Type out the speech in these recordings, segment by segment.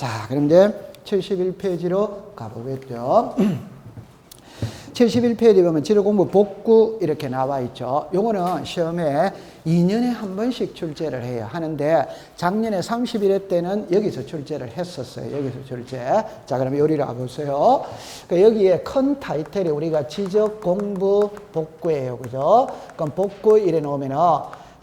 자, 그럼 이제 71페이지로 가보겠죠. 71페이지 보면 지도공부 복구 이렇게 나와 있죠. 요거는 시험에 2년에 한 번씩 출제를 해요. 하는데 작년에 31회 때는 여기서 출제를 했었어요. 여기서 출제. 자, 그럼 요리를 가보세요. 그러니까 여기에 큰 타이틀이 우리가 지적공부 복구예요. 그죠? 그럼 복구 이래 놓으면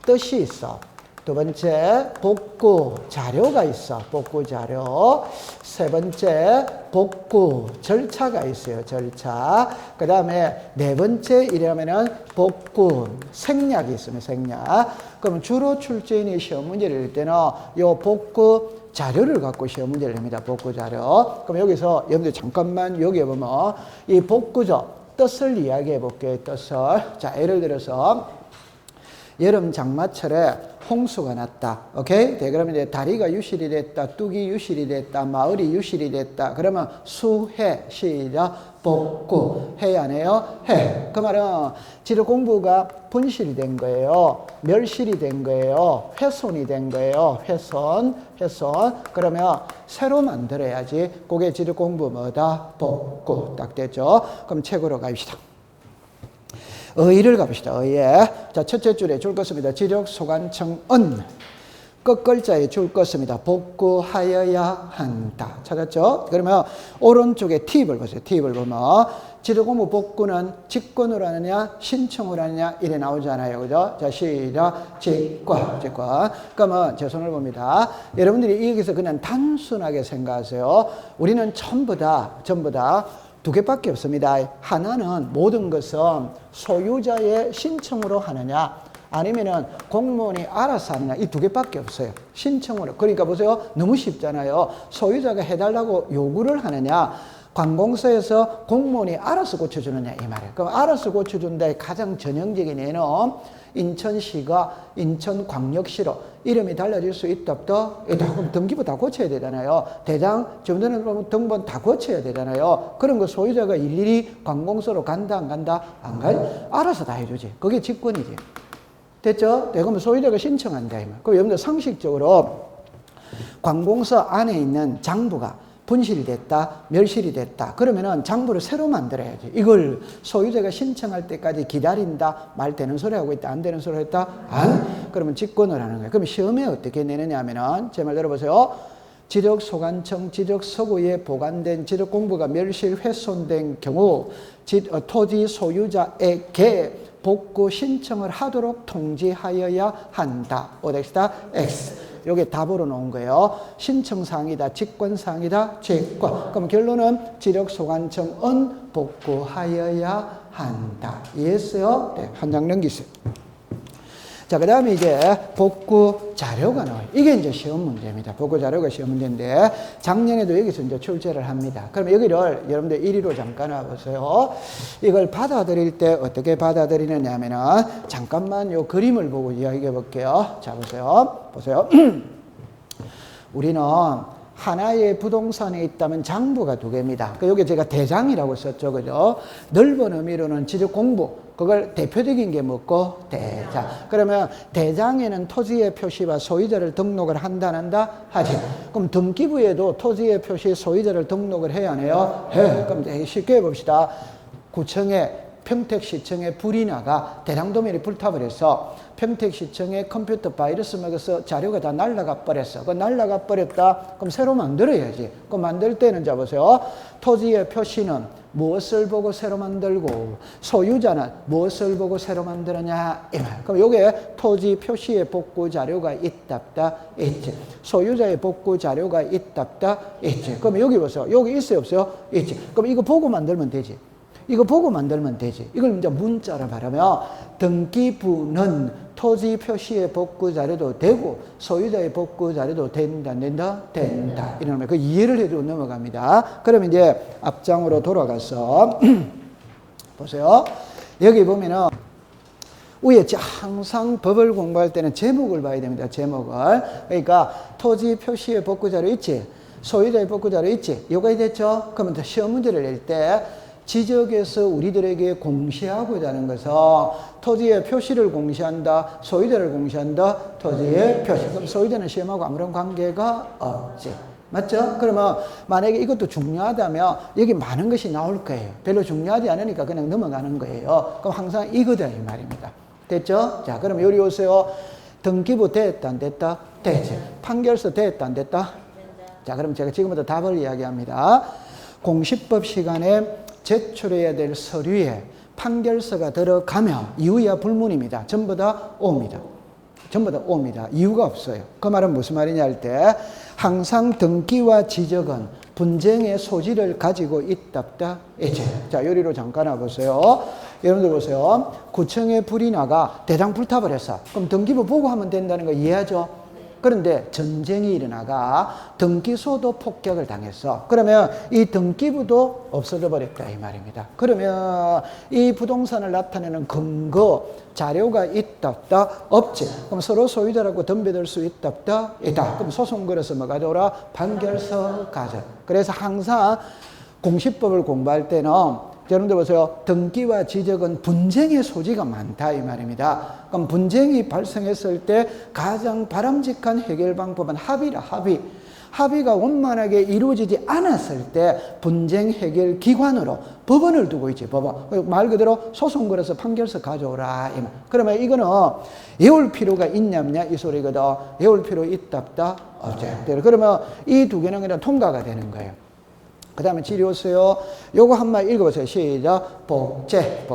뜻이 있어. 두 번째, 복구 자료가 있어. 복구 자료. 세 번째, 복구 절차가 있어요. 절차. 그 다음에 네 번째 이러면은 복구 생략이 있으면 생략. 그러면 주로 출제인이 시험 문제를 낼 때는 요 복구 자료를 갖고 시험 문제를 냅니다. 복구 자료. 그럼 여기서 여러분들 잠깐만 여기에 보면 이 복구죠. 뜻을 이야기해 볼게요. 뜻을. 자, 예를 들어서 여름 장마철에 홍수가 났다. 오케이? 네, 그러면 이제 다리가 유실이 됐다. 뚝이 유실이 됐다. 마을이 유실이 됐다. 그러면 수해, 시작, 복구. 해야 하네요? 해. 그 말은 지도 공부가 분실이 된 거예요. 멸실이 된 거예요. 훼손이 된 거예요. 훼손. 그러면 새로 만들어야지. 그게 지도 공부 뭐다? 복구. 딱 됐죠? 그럼 책으로 갑시다. 의를 가봅시다. 의에. 자, 첫째 줄에 줄 것입니다. 지력 소관청은 끝글자에 줄 것입니다. 복구하여야 한다. 찾았죠? 그러면 오른쪽에 팁을 보세요. 팁을 보면 지도공부 복구는 직권으로 하느냐 신청으로 하느냐 이래 나오잖아요. 그죠? 자, 시작. 직권. 그러면 제 손을 봅니다. 여러분들이 여기서 그냥 단순하게 생각하세요. 우리는 전부 다 두 개밖에 없습니다. 하나는 모든 것은 소유자의 신청으로 하느냐 아니면은 공무원이 알아서 하느냐 이 두 개밖에 없어요. 신청으로. 그러니까 보세요. 너무 쉽잖아요. 소유자가 해달라고 요구를 하느냐 관공서에서 공무원이 알아서 고쳐주느냐 이 말이에요. 그럼 알아서 고쳐준다의 가장 전형적인 예는 인천시가 인천광역시로 이름이 달라질 수 있다 없다? 그럼 등기부 다 고쳐야 되잖아요. 대장, 주민등록 등본 다 고쳐야 되잖아요. 그런 거 소유자가 일일이 관공서로 간다 안 간다? 안 가요. 알아서 다 해주지. 그게 직권이지. 됐죠? 네, 그러면 소유자가 신청한다. 그럼 여러분들 상식적으로 관공서 안에 있는 장부가 분실이 됐다, 멸실이 됐다. 그러면은 장부를 새로 만들어야지. 이걸 소유자가 신청할 때까지 기다린다, 말 되는 소리 하고 있다, 안 되는 소리 했다, 안? 그러면 직권을 하는 거예요. 그럼 시험에 어떻게 내느냐 하면은, 제 말 들어보세요. 지적소관청 지적서구에 보관된 지적공부가 멸실 훼손된 경우, 토지 소유자에게 복구 신청을 하도록 통지하여야 한다. 오덱스다, X. 요게 답으로 놓은 거예요. 신청사항이다, 직권사항이다, 직권. 그럼 결론은 지력소관청은 복구하여야 한다. 이해했어요? 네, 한 장 넘기세요. 자, 그 다음에 이제 복구 자료가 나와요. 이게 이제 시험 문제입니다. 복구 자료가 시험 문제인데, 작년에도 여기서 이제 출제를 합니다. 그럼 여기를 여러분들 1위로 잠깐 와보세요. 이걸 받아들일 때 어떻게 받아들이느냐 하면은, 잠깐만 요 그림을 보고 이야기해 볼게요. 자, 보세요. 우리는 하나의 부동산에 있다면 장부가 두 개입니다. 여기 제가 대장이라고 썼죠. 그죠? 넓은 의미로는 지적 공부. 그걸 대표적인 게 뭐고? 대장. 그러면 대장에는 토지의 표시와 소유자를 등록을 한다, 안 한다? 하지. 그럼 등기부에도 토지의 표시, 소유자를 등록을 해야 하네요? 해. 그럼 쉽게 해봅시다. 구청에 평택시청에 불이 나가 대장도면이 불타버렸어. 평택시청에 컴퓨터 바이러스 먹어서 자료가 다 날아가 버렸어. 그 날아가 버렸다. 그럼 새로 만들어야지. 그 만들 때는 잡으세요. 토지의 표시는 무엇을 보고 새로 만들고 소유자는 무엇을 보고 새로 만들었냐 이 말. 그럼 요게 토지 표시의 복구 자료가 있답다 있지. 소유자의 복구 자료가 있답다 있지. 그럼 여기 보세요. 여기 있어요 없어요? 있지. 그럼 이거 보고 만들면 되지. 이거 보고 만들면 되지. 이걸 이제 문자로 말하면 등기부는 토지 표시의 복구 자료도 되고 소유자의 복구 자료도 된다, 안 된다? 된다. 이러면 그 이해를 해주고 넘어갑니다. 그럼 이제 앞장으로 돌아가서 보세요. 여기 보면은 위에 항상 법을 공부할 때는 제목을 봐야 됩니다. 제목을. 그러니까 토지 표시의 복구 자료 있지? 소유자의 복구 자료 있지? 요거 됐죠? 그러면 시험 문제를 낼 때 지적에서 우리들에게 공시하고자 하는 것은 토지의 표시를 공시한다, 소유자를 공시한다, 토지의 표시. 그럼 소유자는 시험하고 아무런 관계가 없지. 맞죠? 그러면 만약에 이것도 중요하다면 여기 많은 것이 나올 거예요. 별로 중요하지 않으니까 그냥 넘어가는 거예요. 그럼 항상 이거다 이 말입니다. 됐죠? 자, 그럼 요리 오세요. 등기부 됐다 안 됐다? 됐지. 판결서 됐다 안 됐다? 자, 그럼 제가 지금부터 답을 이야기합니다. 공시법 시간에 제출해야 될 서류에 판결서가 들어가면 이유야 불문입니다. 전부 다 옵니다. 전부 다 옵니다. 이유가 없어요. 그 말은 무슨 말이냐 할 때 항상 등기와 지적은 분쟁의 소지를 가지고 있답다. 이제 자, 요리로 잠깐 와보세요. 여러분들 보세요. 구청에 불이 나가 대장 불탑을 했어. 그럼 등기부 보고 하면 된다는 거 이해하죠? 그런데 전쟁이 일어나가 등기소도 폭격을 당했어. 그러면 이 등기부도 없어져 버렸다 이 말입니다. 그러면 이 부동산을 나타내는 근거, 자료가 있다 없다? 없지. 그럼 서로 소유자라고 덤벼들 수 있다 없다? 있다. 그럼 소송 걸어서 뭐 가져오라? 판결서 가져. 그래서 항상 공시법을 공부할 때는 여러분들 보세요. 등기와 지적은 분쟁의 소지가 많다 이 말입니다. 그럼 분쟁이 발생했을 때 가장 바람직한 해결 방법은 합의라. 합의가 원만하게 이루어지지 않았을 때 분쟁 해결 기관으로 법원을 두고 있지. 법원. 말 그대로 소송 걸어서 판결서 가져오라. 그러면 이거는 외울 필요가 있냐 없냐 이 소리거든. 외울 필요 있다 없다? 없죠. 그러면 이 두 개는 그냥 통과가 되는 거예요. 그 다음에 지리오세요. 요거 한번 읽어보세요. 시작. 복제.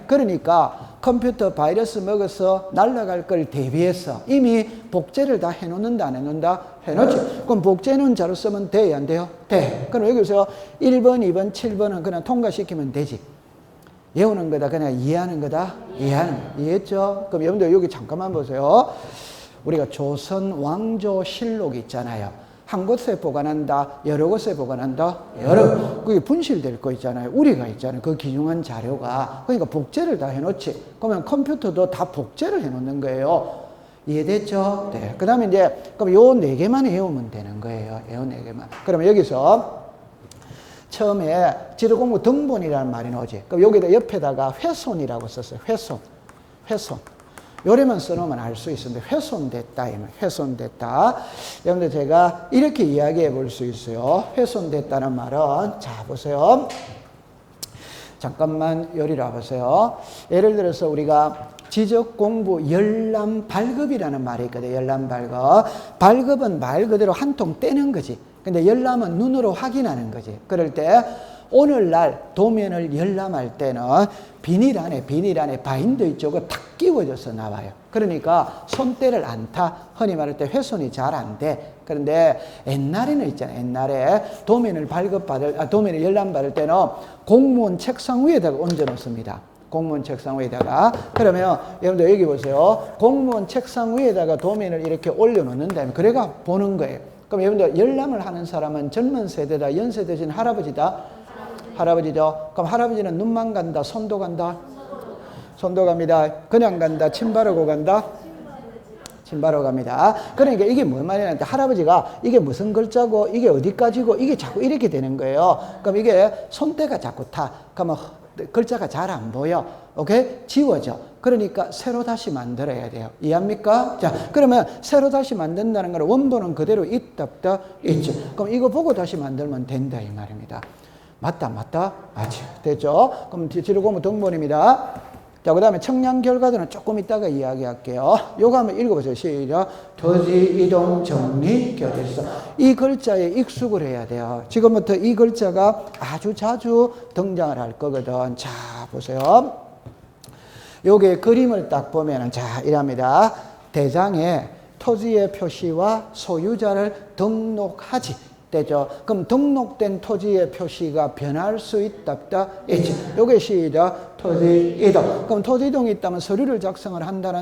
그러니까 컴퓨터 바이러스 먹어서 날아갈 걸 대비해서 이미 복제를 다 해놓는다 안 해놓는다? 해놓지. 그럼 복제는 자로 쓰면 돼요 안 돼요? 돼. 그럼 여기 보세요. 1번, 2번, 7번은 그냥 통과시키면 되지. 외우는 거다 그냥 이해하는 거다? 이해했죠? 그럼 여러분들 여기 잠깐만 보세요. 우리가 조선 왕조실록 있잖아요. 한 곳에 보관한다, 여러 곳에 보관한다, 그게 분실될 거 있잖아요. 우리가 있잖아요. 그 귀중한 자료가. 그러니까 복제를 다 해놓지. 그러면 컴퓨터도 다 복제를 해놓는 거예요. 이해됐죠? 네. 그 다음에 이제, 그럼 요 네 개만 외우면 되는 거예요. 요 네 개만. 그러면 여기서 처음에 지도공부 등본이라는 말이 나오지. 그럼 여기다 옆에다가 훼손이라고 썼어요. 훼손. 요래만 써놓으면 알 수 있습니다. 훼손됐다. 훼손됐다. 여러분들 제가 이렇게 이야기해 볼 수 있어요. 훼손됐다는 말은, 자, 보세요. 잠깐만 요리를 와보세요. 예를 들어서 우리가 지적공부 열람 발급이라는 말이 있거든요. 열람 발급. 발급은 말 그대로 한 통 떼는 거지. 근데 열람은 눈으로 확인하는 거지. 그럴 때 오늘날 도면을 열람할 때는 비닐 안에 바인더 이쪽을 탁 끼워져서 나와요. 그러니까 손때를 안 타. 흔히 말할 때 훼손이 잘 안 돼. 그런데 옛날에는 있잖아요. 옛날에 도면을 도면을 열람받을 때는 공무원 책상 위에다가 얹어 놓습니다. 공무원 책상 위에다가. 그러면 여러분들 여기 보세요. 공무원 책상 위에다가 도면을 이렇게 올려 놓는다면 그래가 보는 거예요. 그럼 여러분들 열람을 하는 사람은 젊은 세대다, 연세 드신 할아버지다? 할아버지죠. 그럼 할아버지는 눈만 간다, 손도 간다? 손도 갑니다. 그냥 간다, 침 바르고 간다? 침 바르고 갑니다. 그러니까 이게 뭔 말이냐면 할아버지가 이게 무슨 글자고 이게 어디까지고 이게 자꾸 이렇게 되는 거예요. 그럼 이게 손때가 자꾸 타. 그러면 글자가 잘 안 보여. 오케이? 지워져. 그러니까 새로 다시 만들어야 돼요. 이해합니까? 자, 그러면 새로 다시 만든다는 건 원본은 그대로 있다 없다? 있지. 그럼 이거 보고 다시 만들면 된다 이 말입니다. 맞다? 맞지. 됐죠? 그럼 지르고무 등본입니다. 자, 그 다음에 청량 결과들은 조금 이따가 이야기할게요. 요거 한번 읽어보세요. 시작. 토지 이동 정리 결의서. 이 글자에 익숙을 해야 돼요. 지금부터 이 글자가 아주 자주 등장을 할 거거든. 자, 보세요. 요게 그림을 딱 보면은 자, 이랍니다. 대장에 토지의 표시와 소유자를 등록하지. 되죠. 그럼 등록된 토지의 표시가 변할 수 있다 없다? 있지. 요게 시작. 토지 이동. 그럼 토지 이동이 있다면 서류를 작성을 한다?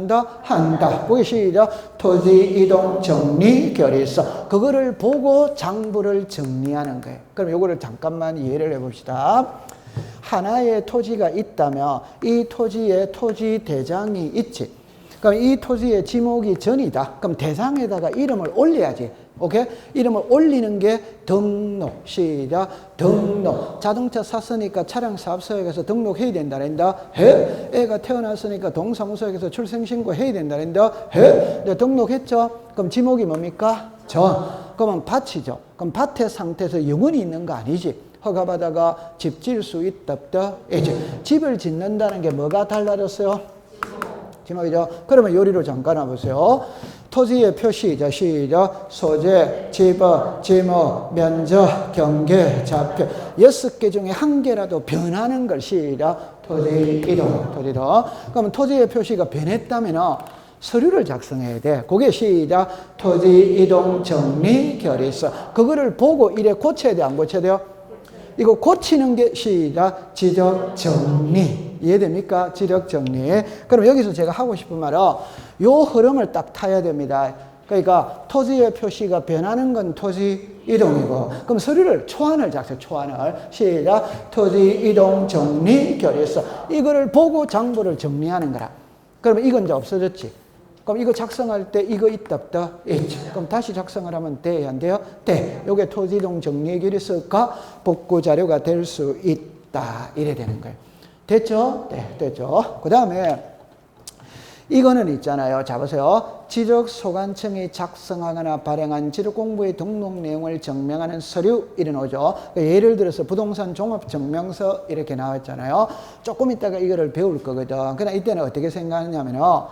그게 시작. 토지 이동 정리 결의서. 그거를 보고 장부를 정리하는 거예요. 그럼 요거를 잠깐만 이해를 해봅시다. 하나의 토지가 있다면 이 토지에 토지 대장이 있지. 그럼 이 토지의 지목이 전이다. 그럼 대상에다가 이름을 올려야지. 오케이? 이름을 올리는 게 등록. 시작. 등록. 자동차 샀으니까 차량 사업소에 가서 등록해야 된다. 해. 애가 태어났으니까 동사무소에 가서 출생신고 해야 된다. 해. 이제 등록했죠? 그럼 지목이 뭡니까? 전. 그러면 밭이죠. 그럼 밭의 상태에서 영원히 있는 거 아니지. 허가받아가 집 지을 수 있다 없다? 이제 집을 짓는다는 게 뭐가 달라졌어요? 지목이죠. 그러면 요리로 잠깐 와보세요. 토지의 표시, 시작. 소재, 지법, 지목, 면적, 경계, 좌표. 6개 중에 한 개라도 변하는 걸 시작. 토지 이동, 토지 이동. 그러면 토지의 표시가 변했다면 서류를 작성해야 돼. 그게 시작. 토지 이동 정리 결의서. 그거를 보고 이래 고쳐야 돼, 안 고쳐야 돼요? 이거 고치는 게 시작. 지적 정리. 이해됩니까? 지적 정리. 그럼 여기서 제가 하고 싶은 말은 요 흐름을 딱 타야 됩니다. 그러니까 토지의 표시가 변하는 건 토지 이동이고, 그럼 서류를 초안을 작성, 초안을 시작. 토지 이동 정리 결의서. 이거를 보고 장부를 정리하는 거라. 그러면 이건 이제 없어졌지. 그럼 이거 작성할 때 이거 있다 없다? 있죠. 그럼 다시 작성을 하면 돼, 안 돼요? 돼. 요게 토지 이동 정리 결의서가 복구 자료가 될 수 있다. 이래 되는 거예요. 됐죠? 네, 됐죠. 그 다음에 이거는 있잖아요. 자, 보세요. 지적소관청이 작성하거나 발행한 지적공부의 등록 내용을 증명하는 서류 이래 나오죠. 예를 들어서 부동산 종합증명서 이렇게 나왔잖아요. 조금 있다가 이거를 배울 거거든. 그러나 이때는 어떻게 생각하냐면요.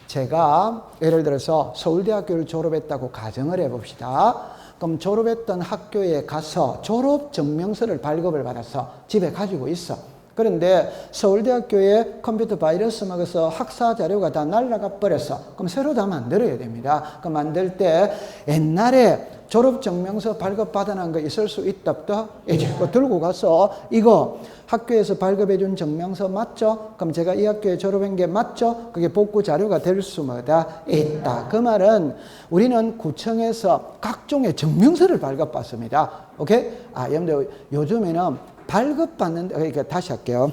제가 예를 들어서 서울대학교를 졸업했다고 가정을 해봅시다. 그럼 졸업했던 학교에 가서 졸업증명서를 발급을 받아서 집에 가지고 있어. 그런데 서울대학교에 컴퓨터 바이러스 먹어서 학사 자료가 다 날아가 버렸어. 그럼 새로 다 만들어야 됩니다. 그 만들 때 옛날에 졸업증명서 발급받아놓은 거 있을 수 있다 없다? 이제 그거 들고 가서 이거 학교에서 발급해 준 증명서 맞죠? 그럼 제가 이 학교에 졸업한 게 맞죠? 그게 복구 자료가 될 수마다 있다. 그 말은 우리는 구청에서 각종의 증명서를 발급받습니다. 오케이? 여러분들 요즘에는 발급받는데, 그러니까 다시 할게요.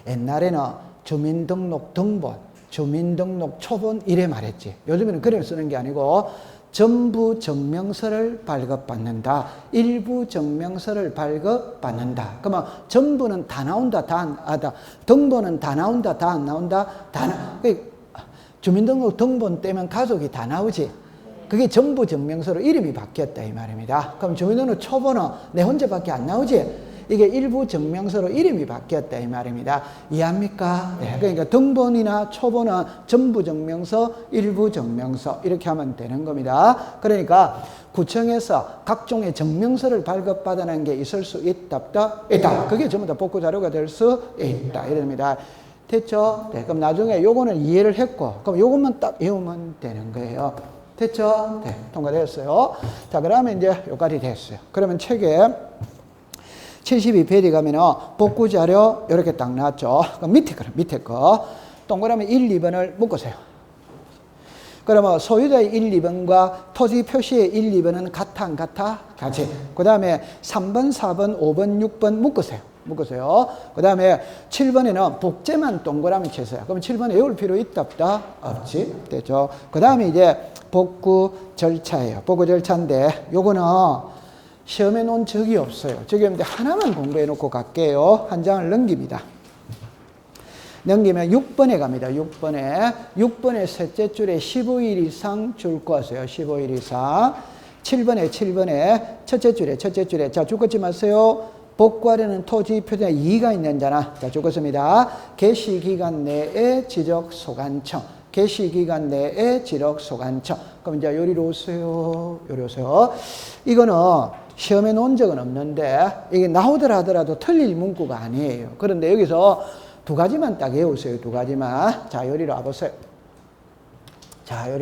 옛날에는 주민등록 등본, 주민등록 초본 이래 말했지. 요즘에는 그래 쓰는 게 아니고 전부 증명서를 발급받는다. 일부 증명서를 발급받는다. 그러면 전부는 다 나온다, 다 안 나온다. 등본은 다 나온다, 다 안 나온다. 주민등록 등본 떼면 가족이 다 나오지. 그게 전부 증명서로 이름이 바뀌었다 이 말입니다. 그럼 주민등록 초본은 내 혼자밖에 안 나오지. 이게 일부 증명서로 이름이 바뀌었다 이 말입니다. 이해합니까? 네. 그러니까 등본이나 초본은 전부 증명서, 일부 증명서 이렇게 하면 되는 겁니다. 그러니까 구청에서 각종의 증명서를 발급받아낸 게 있을 수 있다 없다? 있다. 그게 전부 다 복구 자료가 될 수 있다 이럽니다. 됐죠? 네. 그럼 나중에 요거는 이해를 했고 그럼 요것만 딱 외우면 되는 거예요. 됐죠? 네. 통과되었어요. 자, 그러면 이제 여기까지 됐어요. 그러면 책에 72페이지 가면은 복구 자료 이렇게 딱 나왔죠. 그럼 밑에 거 동그라미 1, 2번을 묶으세요. 그러면 소유자의 1, 2번과 토지 표시의 1, 2번은 같아 안 같아? 같이. 그 다음에 3번, 4번, 5번, 6번 묶으세요. 그 다음에 7번에는 복제만 동그라미 치세요. 그럼 7번 외울 필요 있다 없다? 없지. 됐죠. 그 다음에 이제 복구 절차예요. 복구 절차인데 요거는 시험에 놓은 적이 없어요. 적이 없는데 하나만 공부해 놓고 갈게요. 한 장을 넘깁니다. 넘기면 6번에 갑니다. 6번에 셋째 줄에 15일 이상 줄 거세요. 15일 이상. 7번에 첫째 줄에 자, 줄 것지 마세요. 복구하려는 토지 표준에 이의가 있는 자나 자, 줄 것입니다. 개시기간 내에 지적소관청. 개시기간 내에 지적소관청. 그럼 이제 요리로 오세요. 이거는 시험에 놓은 적은 없는데 이게 나오더라 하더라도 틀릴 문구가 아니에요. 그런데 여기서 두 가지만 딱 외우세요. 두 가지만. 자, 요리로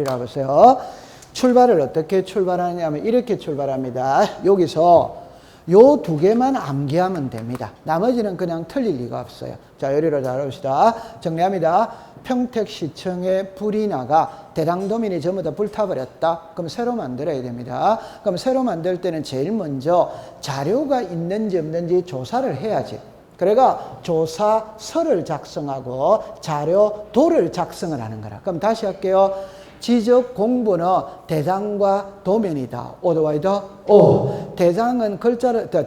와보세요. 출발을 어떻게 출발하냐면 이렇게 출발합니다. 여기서 요 두 개만 암기하면 됩니다. 나머지는 그냥 틀릴 리가 없어요. 자, 요리로 잘 봅시다. 정리합니다. 평택시청에 불이 나가 대장도민이 전부 다 불타버렸다. 그럼 새로 만들어야 됩니다. 그럼 새로 만들 때는 제일 먼저 자료가 있는지 없는지 조사를 해야지. 그래가 조사서를 작성하고 자료도를 작성을 하는 거라. 그럼 다시 할게요. 지적 공부는 대장과 도면이다. 오더와이더 오. 대장은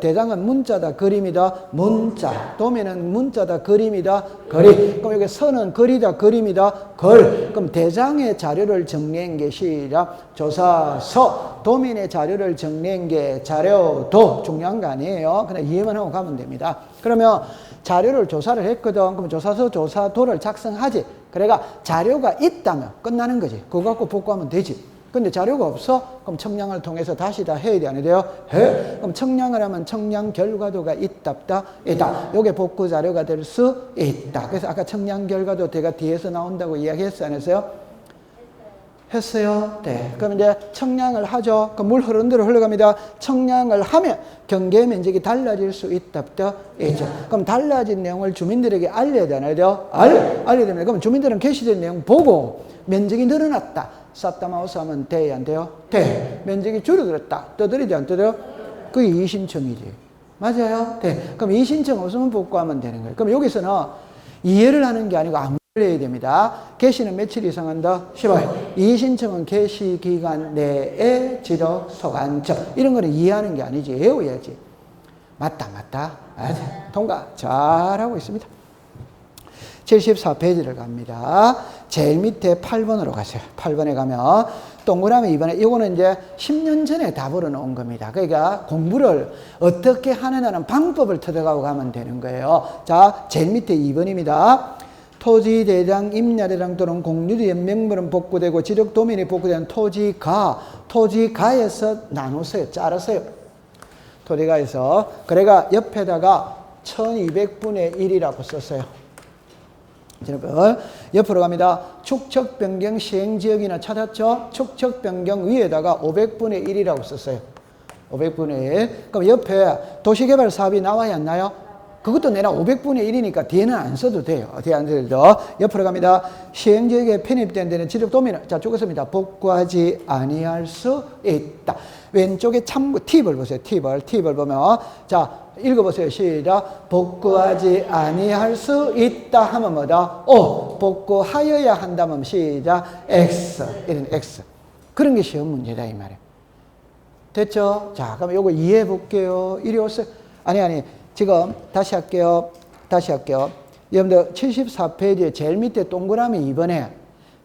대장은 문자다. 그림이다. 문자. 도면은 문자다. 그림이다. 그림. 그럼 여기 선은 글이다. 그림이다. 글. 그럼 대장의 자료를 정리한 게 시작. 조사서. 도면의 자료를 정리한 게 자료도. 중요한 거 아니에요. 그냥 이해만 하고 가면 됩니다. 그러면 자료를 조사를 했거든. 그럼 조사서, 조사도를 작성하지. 그래가 자료가 있다면 끝나는 거지. 그거 갖고 복구하면 되지. 근데 자료가 없어? 그럼 청량을 통해서 다시 다 해야 돼, 안 해야 돼요? 해. 그럼 청량을 하면 청량 결과도가 있다. 요게 복구 자료가 될 수 있다. 그래서 아까 청량 결과도 제가 뒤에서 나온다고 이야기했어요, 안 했어요? 했어요? 네. 그럼 이제 청량을 하죠. 그럼 물 흐르는 대로 흘러갑니다. 청량을 하면 경계 면적이 달라질 수 있다. 있죠. 그럼 달라진 내용을 주민들에게 알려야 되나요? 알려야 됩니다. 그럼 주민들은 게시된 내용 보고 면적이 늘어났다. 쌌다마우스 하면 돼야 안 돼요? 돼. 면적이 줄어들었다. 떠들이지 안 떠들어? 그게 이신청이지. 맞아요? 네. 그럼 이신청 없으면 복구하면 되는 거예요. 그럼 여기서는 이해를 하는 게 아니고 해야 됩니다. 개시는 며칠 이상 한다? 10월. 이신청은 개시 기간 내에 지적 소관청. 이런 거는 이해하는 게 아니지. 외워야지. 맞다. 통과. 잘하고 있습니다. 74페이지를 갑니다. 제일 밑에 8번으로 가세요. 8번에 가면 동그라미 2번에 이거는 이제 10년 전에 답으로 나온 겁니다. 그러니까 공부를 어떻게 하느냐는 방법을 터득하고 가면 되는 거예요. 자, 제일 밑에 2번입니다. 토지 대장, 임야대장 또는 공유지 연맹물은 복구되고 지적 도면이 복구되는 토지가에서 나누세요. 자르세요. 토지가에서. 그래가 옆에다가 1200분의 1이라고 썼어요. 옆으로 갑니다. 축척 변경 시행지역이나 찾았죠? 축척 변경 위에다가 500분의 1이라고 썼어요. 500분의 1. 그럼 옆에 도시개발 사업이 나와야 안 나요? 그것도 내가 500분의 1이니까 뒤에는 안 써도 돼요. 뒤에 안 써도 돼요. 옆으로 갑니다. 시행지역에 편입된 데는 지적 도면을, 자, 죽었습니다. 복구하지 아니할 수 있다. 왼쪽에 참고, 팁을 보세요. 팁을 보면, 자, 읽어보세요. 시작. 복구하지 아니할 수 있다 하면 뭐다? O. 복구하여야 한다면 시작. X. 이런 X. 그런 게 시험 문제다, 이 말이에요. 됐죠? 자, 그럼 요거 이해해 볼게요. 이리 오세요. 아니. 지금 다시 할게요. 여러분들 74페이지에 제일 밑에 동그라미 2번에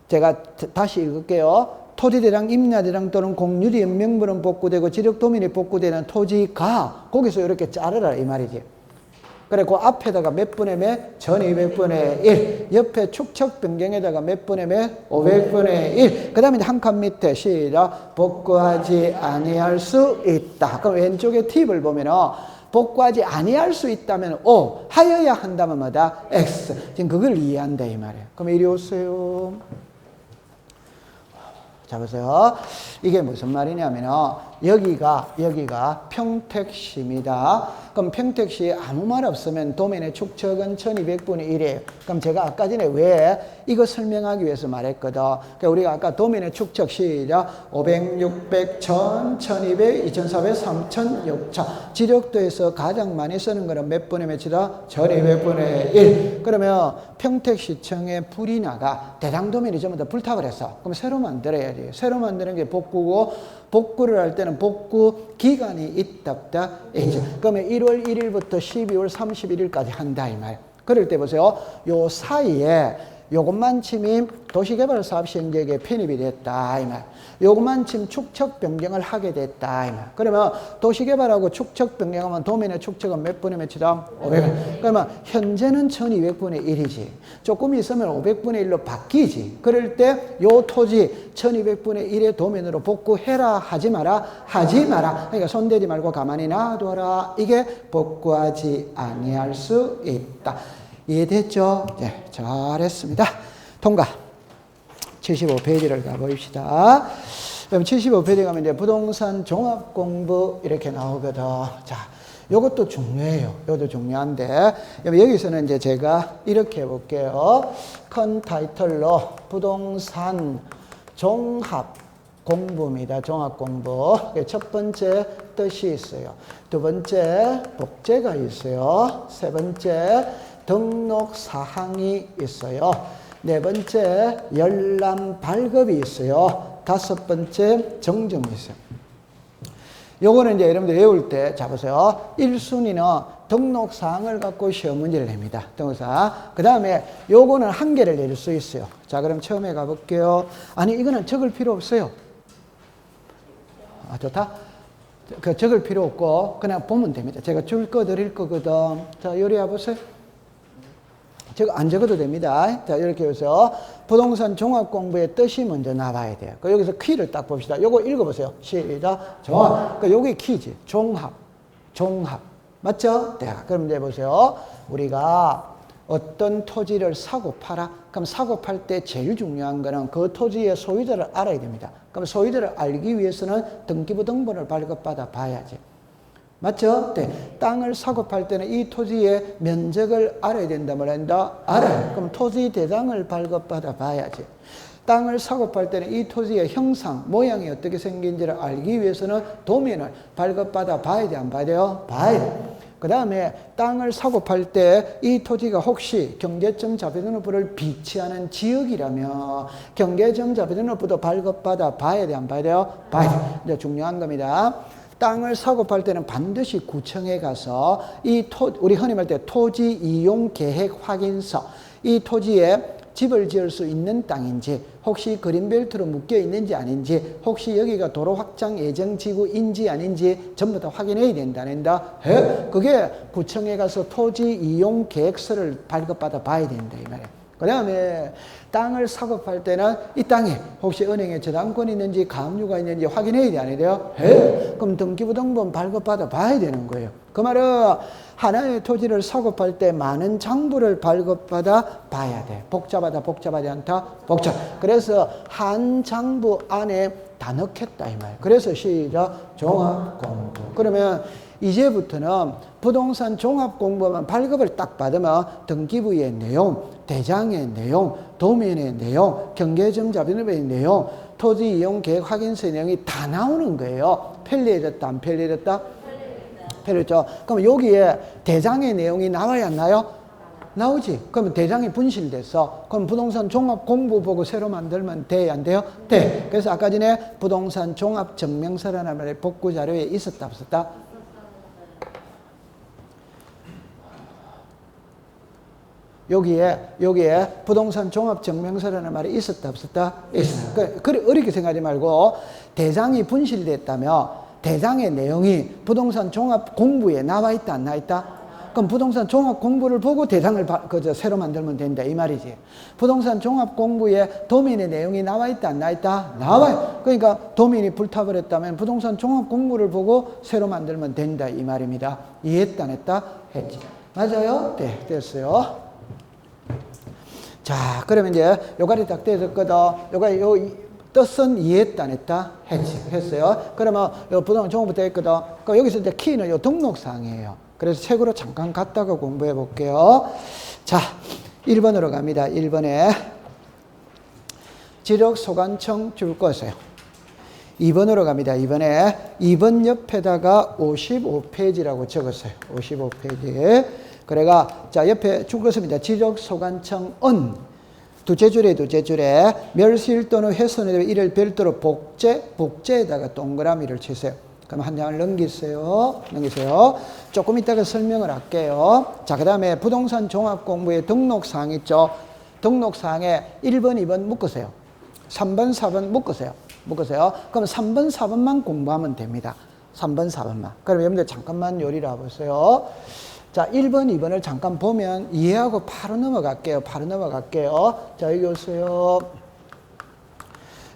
제가 다시 읽을게요. 토지대장, 임야대장 또는 공유지 연맹물은 복구되고 지적도면이 복구되는 토지가 거기서 이렇게 자르라 이 말이지. 그래 그 앞에다가 몇 분의 몇? 1200분의 1. 옆에 축척 변경에다가 몇 분의 몇? 500분의 1. 그 다음에 한 칸 밑에 시작. 복구하지 아니할 수 있다. 그럼 왼쪽에 팁을 보면은 복구하지 아니할 수 있다면 O, 하여야 한다면 뭐다? X. 지금 그걸 이해한다 이 말이에요. 그럼 이리 오세요. 자 보세요. 이게 무슨 말이냐면 여기가 평택시입니다. 그럼 평택시에 아무 말 없으면 도면의 축척은 1200분의 1이에요. 그럼 제가 아까 전에 왜 이거 설명하기 위해서 말했거든. 그러니까 우리가 아까 도면의 축척 시작 500, 600, 1000, 1200, 2400, 3000, 6000 지적도에서 가장 많이 쓰는 거는 몇 분의 몇이다? 1200분의 1. 그러면 평택시청에 불이 나가 대장도면이 전부 다 불타버렸어. 했어. 그럼 새로 만들어야지. 새로 만드는 게 복구고 복구를 할 때는 복구 기간이 있다. 그러면 1월 1일부터 12월 31일까지 한다 이 말. 그럴 때 보세요. 요 사이에 요것만 치면 도시개발사업 시행지역에 편입이 됐다 이 말. 요것만 치면 축척 변경을 하게 됐다 이 말. 그러면 도시개발하고 축척 변경하면 도면의 축척은 몇 분의 몇이다? 500. 그러면 현재는 1200분의 1이지. 조금 있으면 500분의 1로 바뀌지. 그럴 때 요 토지 1200분의 1의 도면으로 복구해라 하지 마라 하지 마라. 그러니까 손대지 말고 가만히 놔둬라. 이게 복구하지 아니할 수 있다. 이해됐죠? 네, 잘했습니다. 통과. 75페이지를 가봅시다. 그럼 75페이지 가면 이제 부동산 종합 공부 이렇게 나오거든. 자, 요것도 중요해요. 요것도 중요한데, 여기서는 이제 제가 이렇게 해볼게요. 큰 타이틀로 부동산 종합 공부입니다. 종합 공부. 첫 번째 뜻이 있어요. 두 번째 복제가 있어요. 세 번째 등록 사항이 있어요. 네 번째 열람 발급이 있어요. 다섯 번째 정정이 있어요. 요거는 이제 여러분들 외울 때, 자 보세요. 1순위는 등록사항을 갖고 시험 문제를 냅니다. 등록사항. 그 다음에 요거는 한 개를 내릴 수 있어요. 자, 그럼 처음에 가볼게요. 아니, 이거는 적을 필요 없어요. 아, 좋다. 그 적을 필요 없고, 그냥 보면 됩니다. 제가 줄 거 드릴 거거든. 자, 요리 와보세요. 저거 안 적어도 됩니다. 자, 이렇게 해서 부동산 종합 공부의 뜻이 먼저 나와야 돼요. 여기서 키를 딱 봅시다. 요거 읽어보세요. 시작. 종합. 요게 키지. 종합. 맞죠? 네. 그럼 이제 보세요. 우리가 어떤 토지를 사고 팔아? 그럼 사고 팔 때 제일 중요한 거는 그 토지의 소유자를 알아야 됩니다. 그럼 소유자를 알기 위해서는 등기부 등본을 발급받아 봐야지. 맞죠? 네. 땅을 사고 팔 때는 이 토지의 면적을 알아야 된다 말한다. 알아요. 그럼 토지 대장을 발급받아 봐야지. 땅을 사고 팔 때는 이 토지의 형상, 모양이 어떻게 생긴지를 알기 위해서는 도면을 발급받아 봐야 돼, 안 봐야 돼요? 봐야 돼. 그 다음에 땅을 사고 팔 때 이 토지가 혹시 경계점 자비등록부를 비치하는 지역이라면 경계점 자비등록부도 발급받아 봐야 돼, 안 봐야 돼요? 봐야 돼. 이제 중요한 겁니다. 땅을 사고 팔 때는 반드시 구청에 가서 우리 흔히 말 때 토지 이용 계획 확인서, 이 토지에 집을 지을 수 있는 땅인지, 혹시 그린벨트로 묶여 있는지 아닌지, 혹시 여기가 도로 확장 예정 지구인지 아닌지 전부 다 확인해야 된다. 그게 구청에 가서 토지 이용 계획서를 발급받아 봐야 된다 이 말이에요. 그 다음에 땅을 사고 팔 때는 이 땅에 혹시 은행에 저당권이 있는지 가압류가 있는지 확인해야 돼, 안 돼요? 그럼 등기부 등본 발급받아 봐야 되는 거예요. 그 말은 하나의 토지를 사고 팔 때 많은 장부를 발급받아 봐야 돼. 복잡하지 않다? 복잡. 그래서 한 장부 안에 다 넣겠다 이 말. 그래서 시작. 종합공부. 그러면 이제부터는 부동산 종합공부만 발급을 딱 받으면 등기부의 내용, 대장의 내용, 도면의 내용, 경계점 자비등록의 내용, 토지 이용 계획 확인서의 내용이 다 나오는 거예요. 편리해졌다, 안 편리해졌다? 편리했죠. 그럼 여기에 대장의 내용이 나와야 안 나요? 나오지. 그러면 대장이 분실돼서 그럼 부동산 종합 공부 보고 새로 만들면 돼, 안 돼요? 돼. 그래서 아까 전에 부동산 종합 증명서라는 말의 복구 자료에 있었다, 없었다? 여기에 부동산 종합 증명서라는 말이 있었다, 없었다? 있었다. 그래, 어렵게 생각하지 말고 대장이 분실됐다며 대장의 내용이 부동산 종합 공부에 나와 있다, 안 나와 있다? 그럼 부동산 종합 공부를 보고 대장을 새로 만들면 된다 이 말이지. 부동산 종합 공부에 도면의 내용이 나와 있다, 안 나와 있다? 나와요. 그러니까 도면이 불타버렸다면 부동산 종합 공부를 보고 새로 만들면 된다 이 말입니다. 이해했다, 안 했다? 했지. 맞아요? 네, 됐어요. 자, 그러면 이제 요가리 딱 되었거든. 뜻은 이해했다, 안 했다? 했어요. 그러면 요 부동산 종합부터 했거든. 그럼 여기서 이제 키는 요 등록사항이에요. 그래서 책으로 잠깐 갔다가 공부해 볼게요. 자, 1번으로 갑니다. 1번에 지력소관청 줄 것이에요. 2번으로 갑니다. 2번에 2번 옆에다가 55페이지라고 적었어요. 55페이지. 그래가 자 옆에 줄 것입니다. 지적소관청은 두째 줄에 멸실 또는 훼손에 대해 이를 별도로 복제에다가 동그라미를 치세요. 그럼 한 장을 넘기세요. 조금 이따가 설명을 할게요. 자, 그 다음에 부동산 종합공부의 등록사항 있죠. 등록사항에 1번, 2번 묶으세요. 3번, 4번 묶으세요. 그럼 3번, 4번만 공부하면 됩니다. 3번, 4번만. 그럼 여러분들 잠깐만 요리를 해보세요. 자, 1번, 2번을 잠깐 보면 이해하고 바로 넘어갈게요. 자, 여기 오세요.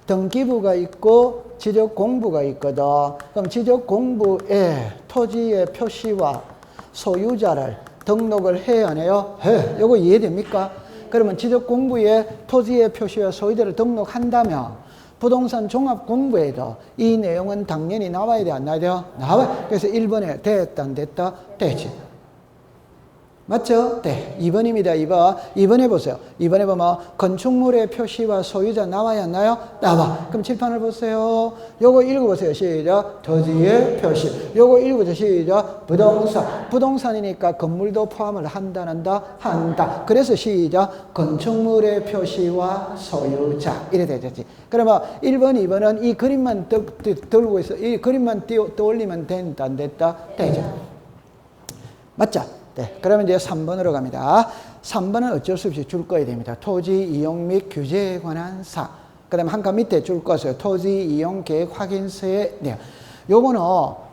등기부가 있고 지적공부가 있거든. 그럼 지적공부에 토지의 표시와 소유자를 등록을 해야 안 해요? 해. 이거 이해됩니까? 그러면 지적공부에 토지의 표시와 소유자를 등록한다면 부동산 종합공부에도 이 내용은 당연히 나와야 돼, 안 나와야 돼요? 나와요. 그래서 1번에 됐다, 안 됐다? 됐지. 맞죠? 네. 2번입니다. 2번. 2번에 보세요. 2번에 보면 건축물의 표시와 소유자 나와야 안 나요? 나와. 그럼 칠판을 보세요. 요거 읽어보세요. 시작. 토지의 표시. 요거 읽어보세요. 시작. 부동산. 부동산이니까 건물도 포함을 한다. 그래서 시작. 건축물의 표시와 소유자. 이래 되겠지. 그러면 1번, 2번은 이 그림만 들고 있어. 이 그림만 떠올리면 된다, 안 됐다? 되죠. 맞죠? 네, 그러면 이제 3번으로 갑니다. 3번은 어쩔 수 없이 줄 거야 됩니다. 토지 이용 및 규제에 관한 사항. 그 다음에 한 칸 밑에 줄 것을 토지 이용 계획 확인서에 내용. 요거는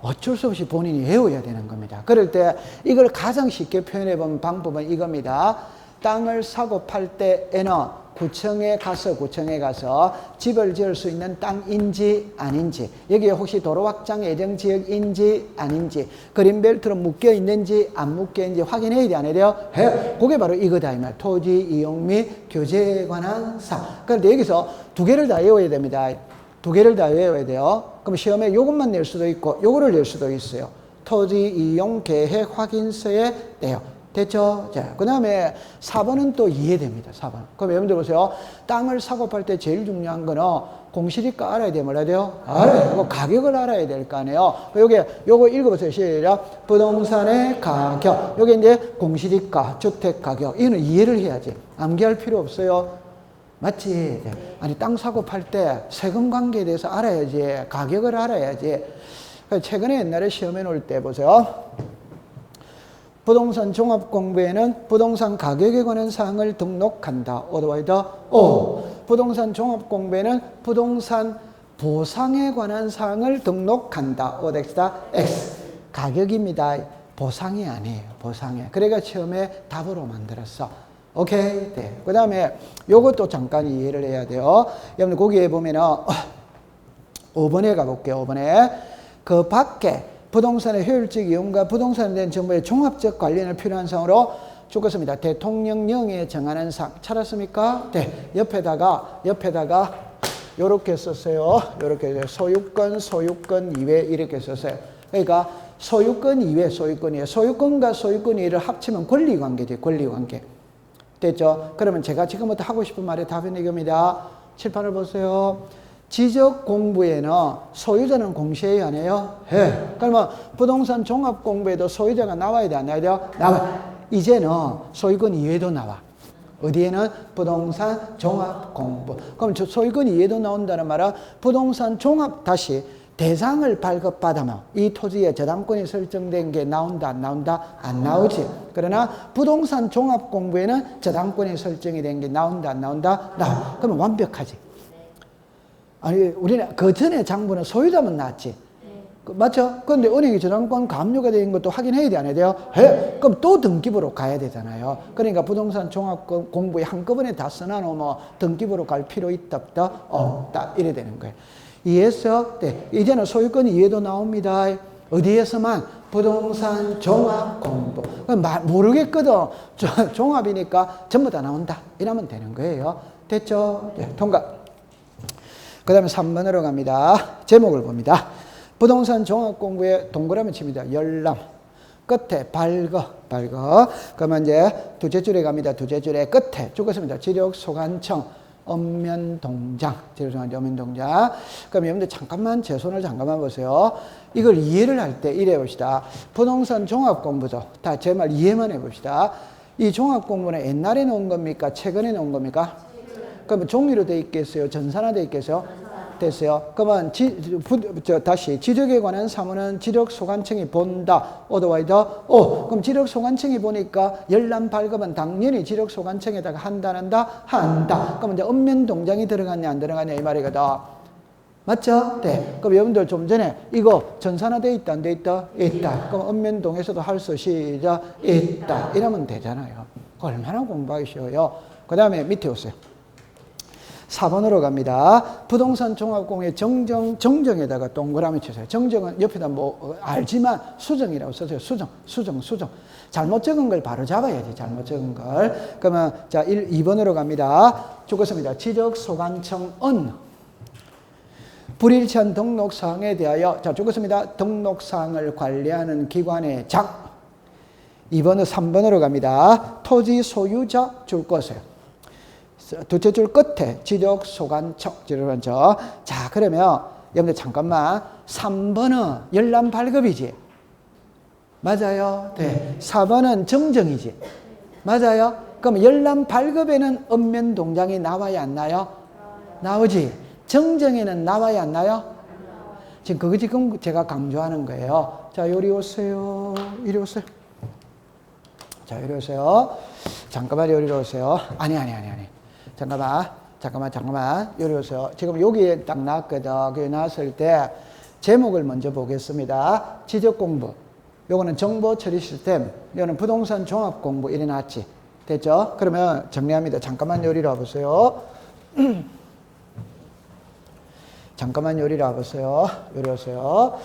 어쩔 수 없이 본인이 외워야 되는 겁니다. 그럴 때 이걸 가장 쉽게 표현해 본 방법은 이겁니다. 땅을 사고 팔 때에는 구청에 가서 집을 지을 수 있는 땅인지 아닌지, 여기에 혹시 도로 확장 예정 지역인지 아닌지, 그린벨트로 묶여 있는지 안 묶여 있는지 확인해야 돼, 안 해야 돼요? 해. 그게 바로 이거다 이 말. 토지 이용 및 규제에 관한 사항. 그런데 여기서 두 개를 다 외워야 됩니다. 두 개를 다 외워야 돼요. 그럼 시험에 이것만 낼 수도 있고 요거를 낼 수도 있어요. 토지 이용 계획 확인서에 내용. 됐죠? 자, 그 다음에 4번은 또 이해됩니다. 4번. 그럼 여러분들 보세요. 땅을 사고 팔 때 제일 중요한 거는 공시지가 알아야 돼요. 뭐라 돼요? 알아야 되고 가격을 알아야 될 거 아니에요. 요거 읽어보세요. 시작. 부동산의 가격. 여기 이제 공시지가, 주택 가격. 이거는 이해를 해야지. 암기할 필요 없어요. 맞지? 아니, 땅 사고 팔 때 세금 관계에 대해서 알아야지. 가격을 알아야지. 최근에 옛날에 시험에 놓을 때 보세요. 부동산 종합공부에는 부동산 가격에 관한 사항을 등록한다. 어드바이더 O. 부동산 종합공부에는 부동산 보상에 관한 사항을 등록한다. 어덱스다 X. 가격입니다. 보상이 아니에요. 보상이. 그래가 처음에 답으로 만들었어. 오케이. 네. 그 다음에 요것도 잠깐 이해를 해야 돼요. 여러분 거기에 보면은 5번에 가볼게요. 5번에 그 밖에 부동산의 효율적 이용과 부동산에 대한 정보의 종합적 관련을 필요한 사항으로 적었습니다. 대통령령에 정하는 사항. 찾았습니까? 네. 옆에다가 요렇게 썼어요. 요렇게 소유권 이외 이렇게 썼어요. 그러니까 소유권 이외 소유권이에요. 소유권과 소유권 이외를 합치면 권리관계죠. 권리관계. 됐죠? 그러면 제가 지금부터 하고 싶은 말의 답은 이겁니다. 칠판을 보세요. 지적 공부에는 소유자는 공시해야 하네요. 해. 그러면 부동산 종합 공부에도 소유자가 나와야 돼, 안 나와야 돼요? 나와. 이제는 소유권 이외도 나와. 어디에는? 부동산 종합 공부. 그럼 저 소유권 이외도 나온다는 말은 부동산 종합 다시 대상을 발급받으면 이 토지에 저당권이 설정된 게 나온다, 안 나온다? 안 나오지. 그러나 부동산 종합 공부에는 저당권이 설정이 된 게 나온다, 안 나온다? 나와. 그러면 완벽하지. 아니, 우리는 그 전에 장부는 소유자만 나왔지. 맞죠? 그런데 은행이 저당권 감료가 된 것도 확인해야 돼, 안 해야 돼요? 해. 그럼 또 등기부로 가야 되잖아요. 그러니까 부동산 종합 공부에 한꺼번에 다 써놔놓으면 등기부로 갈 필요 있다, 없다? 없다. 이래 되는 거예요. 이해했어? 네. 이제는 소유권 이해도 나옵니다. 어디에서만? 부동산 종합 공부. 모르겠거든. 종합이니까 전부 다 나온다. 이러면 되는 거예요. 됐죠? 네. 통과. 그 다음에 3번으로 갑니다. 제목을 봅니다. 부동산 종합공부에 동그라미 칩니다. 열람. 끝에 밝어. 그러면 이제 두째 줄에 갑니다. 두째 줄에 끝에 죽었습니다. 지력소관청, 읍면동장. 지력소관청, 읍면동장. 그럼 여러분들 잠깐만 제 손을 잠깐만 보세요. 이걸 이해를 할 때 이래 봅시다. 부동산 종합공부죠. 다 제 말 이해만 해봅시다. 이 종합공부는 옛날에 나온 겁니까? 최근에 나온 겁니까? 그러면 종이로 돼 있겠어요? 전산화 돼 있겠어요? 됐어요. 그러면 다시 지적에 관한 사무는 지력소관청이 본다. 어드바이더 O. 그럼 지력소관청이 보니까 열람 발급은 당연히 지력소관청에다가 한다. 그럼 이제 읍면동장이 들어갔냐 안 들어갔냐 이 말이거든. 맞죠? 네. 그럼 여러분들 좀 전에 이거 전산화 돼 있다 안 돼 있다? 있다. 그럼 읍면동에서도 할 수 있다. 이러면 되잖아요. 얼마나 공부하기 쉬워요. 그 다음에 밑에 오세요. 4번으로 갑니다. 부동산 종합공의 정정에다가 동그라미 치세요. 정정은 옆에다 뭐 알지만 수정이라고 써서요. 수정. 잘못 적은 걸 바로 잡아야지. 잘못 적은 걸. 그러면 자 2번으로 갑니다. 죽었습니다. 지적소관청은 불일치한 등록사항에 대하여 자 죽었습니다. 등록사항을 관리하는 기관의 장. 2번은 3번으로 갑니다. 토지 소유자 줄 것이에요. 두째 줄 끝에 지적 소관청, 자, 그러면 여러분들 잠깐만. 3번은 열람 발급이지. 맞아요? 네. 4번은 정정이지. 맞아요? 그럼 열람 발급에는 읍면 동장이 나와야 안 나요? 나오지. 정정에는 나와야 안 나요? 지금 그거 지금 제가 강조하는 거예요. 자, 요리 오세요. 이리 오세요. 자, 이리 오세요. 잠깐만, 요리 오세요. 아니. 잠깐만. 요리 오세요. 지금 여기에 딱 나왔거든. 그게 나왔을 때 제목을 먼저 보겠습니다. 지적 공부. 요거는 정보 처리 시스템. 요거는 부동산 종합 공부. 이래 나왔지. 됐죠? 그러면 정리합니다. 잠깐만 요리로 와보세요. 잠깐만 요리로 와보세요. 요리 오세요.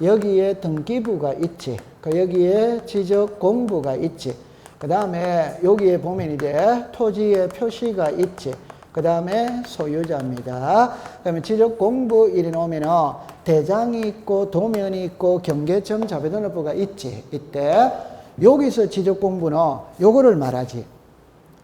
여기에 등기부가 있지. 여기에 지적 공부가 있지. 그 다음에 여기에 보면 이제 토지의 표시가 있지. 그 다음에 소유자입니다. 그러면 지적 공부 이래 놓으면은 대장이 있고 도면이 있고 경계점 자배등록부가 있지. 이때 여기서 지적 공부는 요거를 말하지.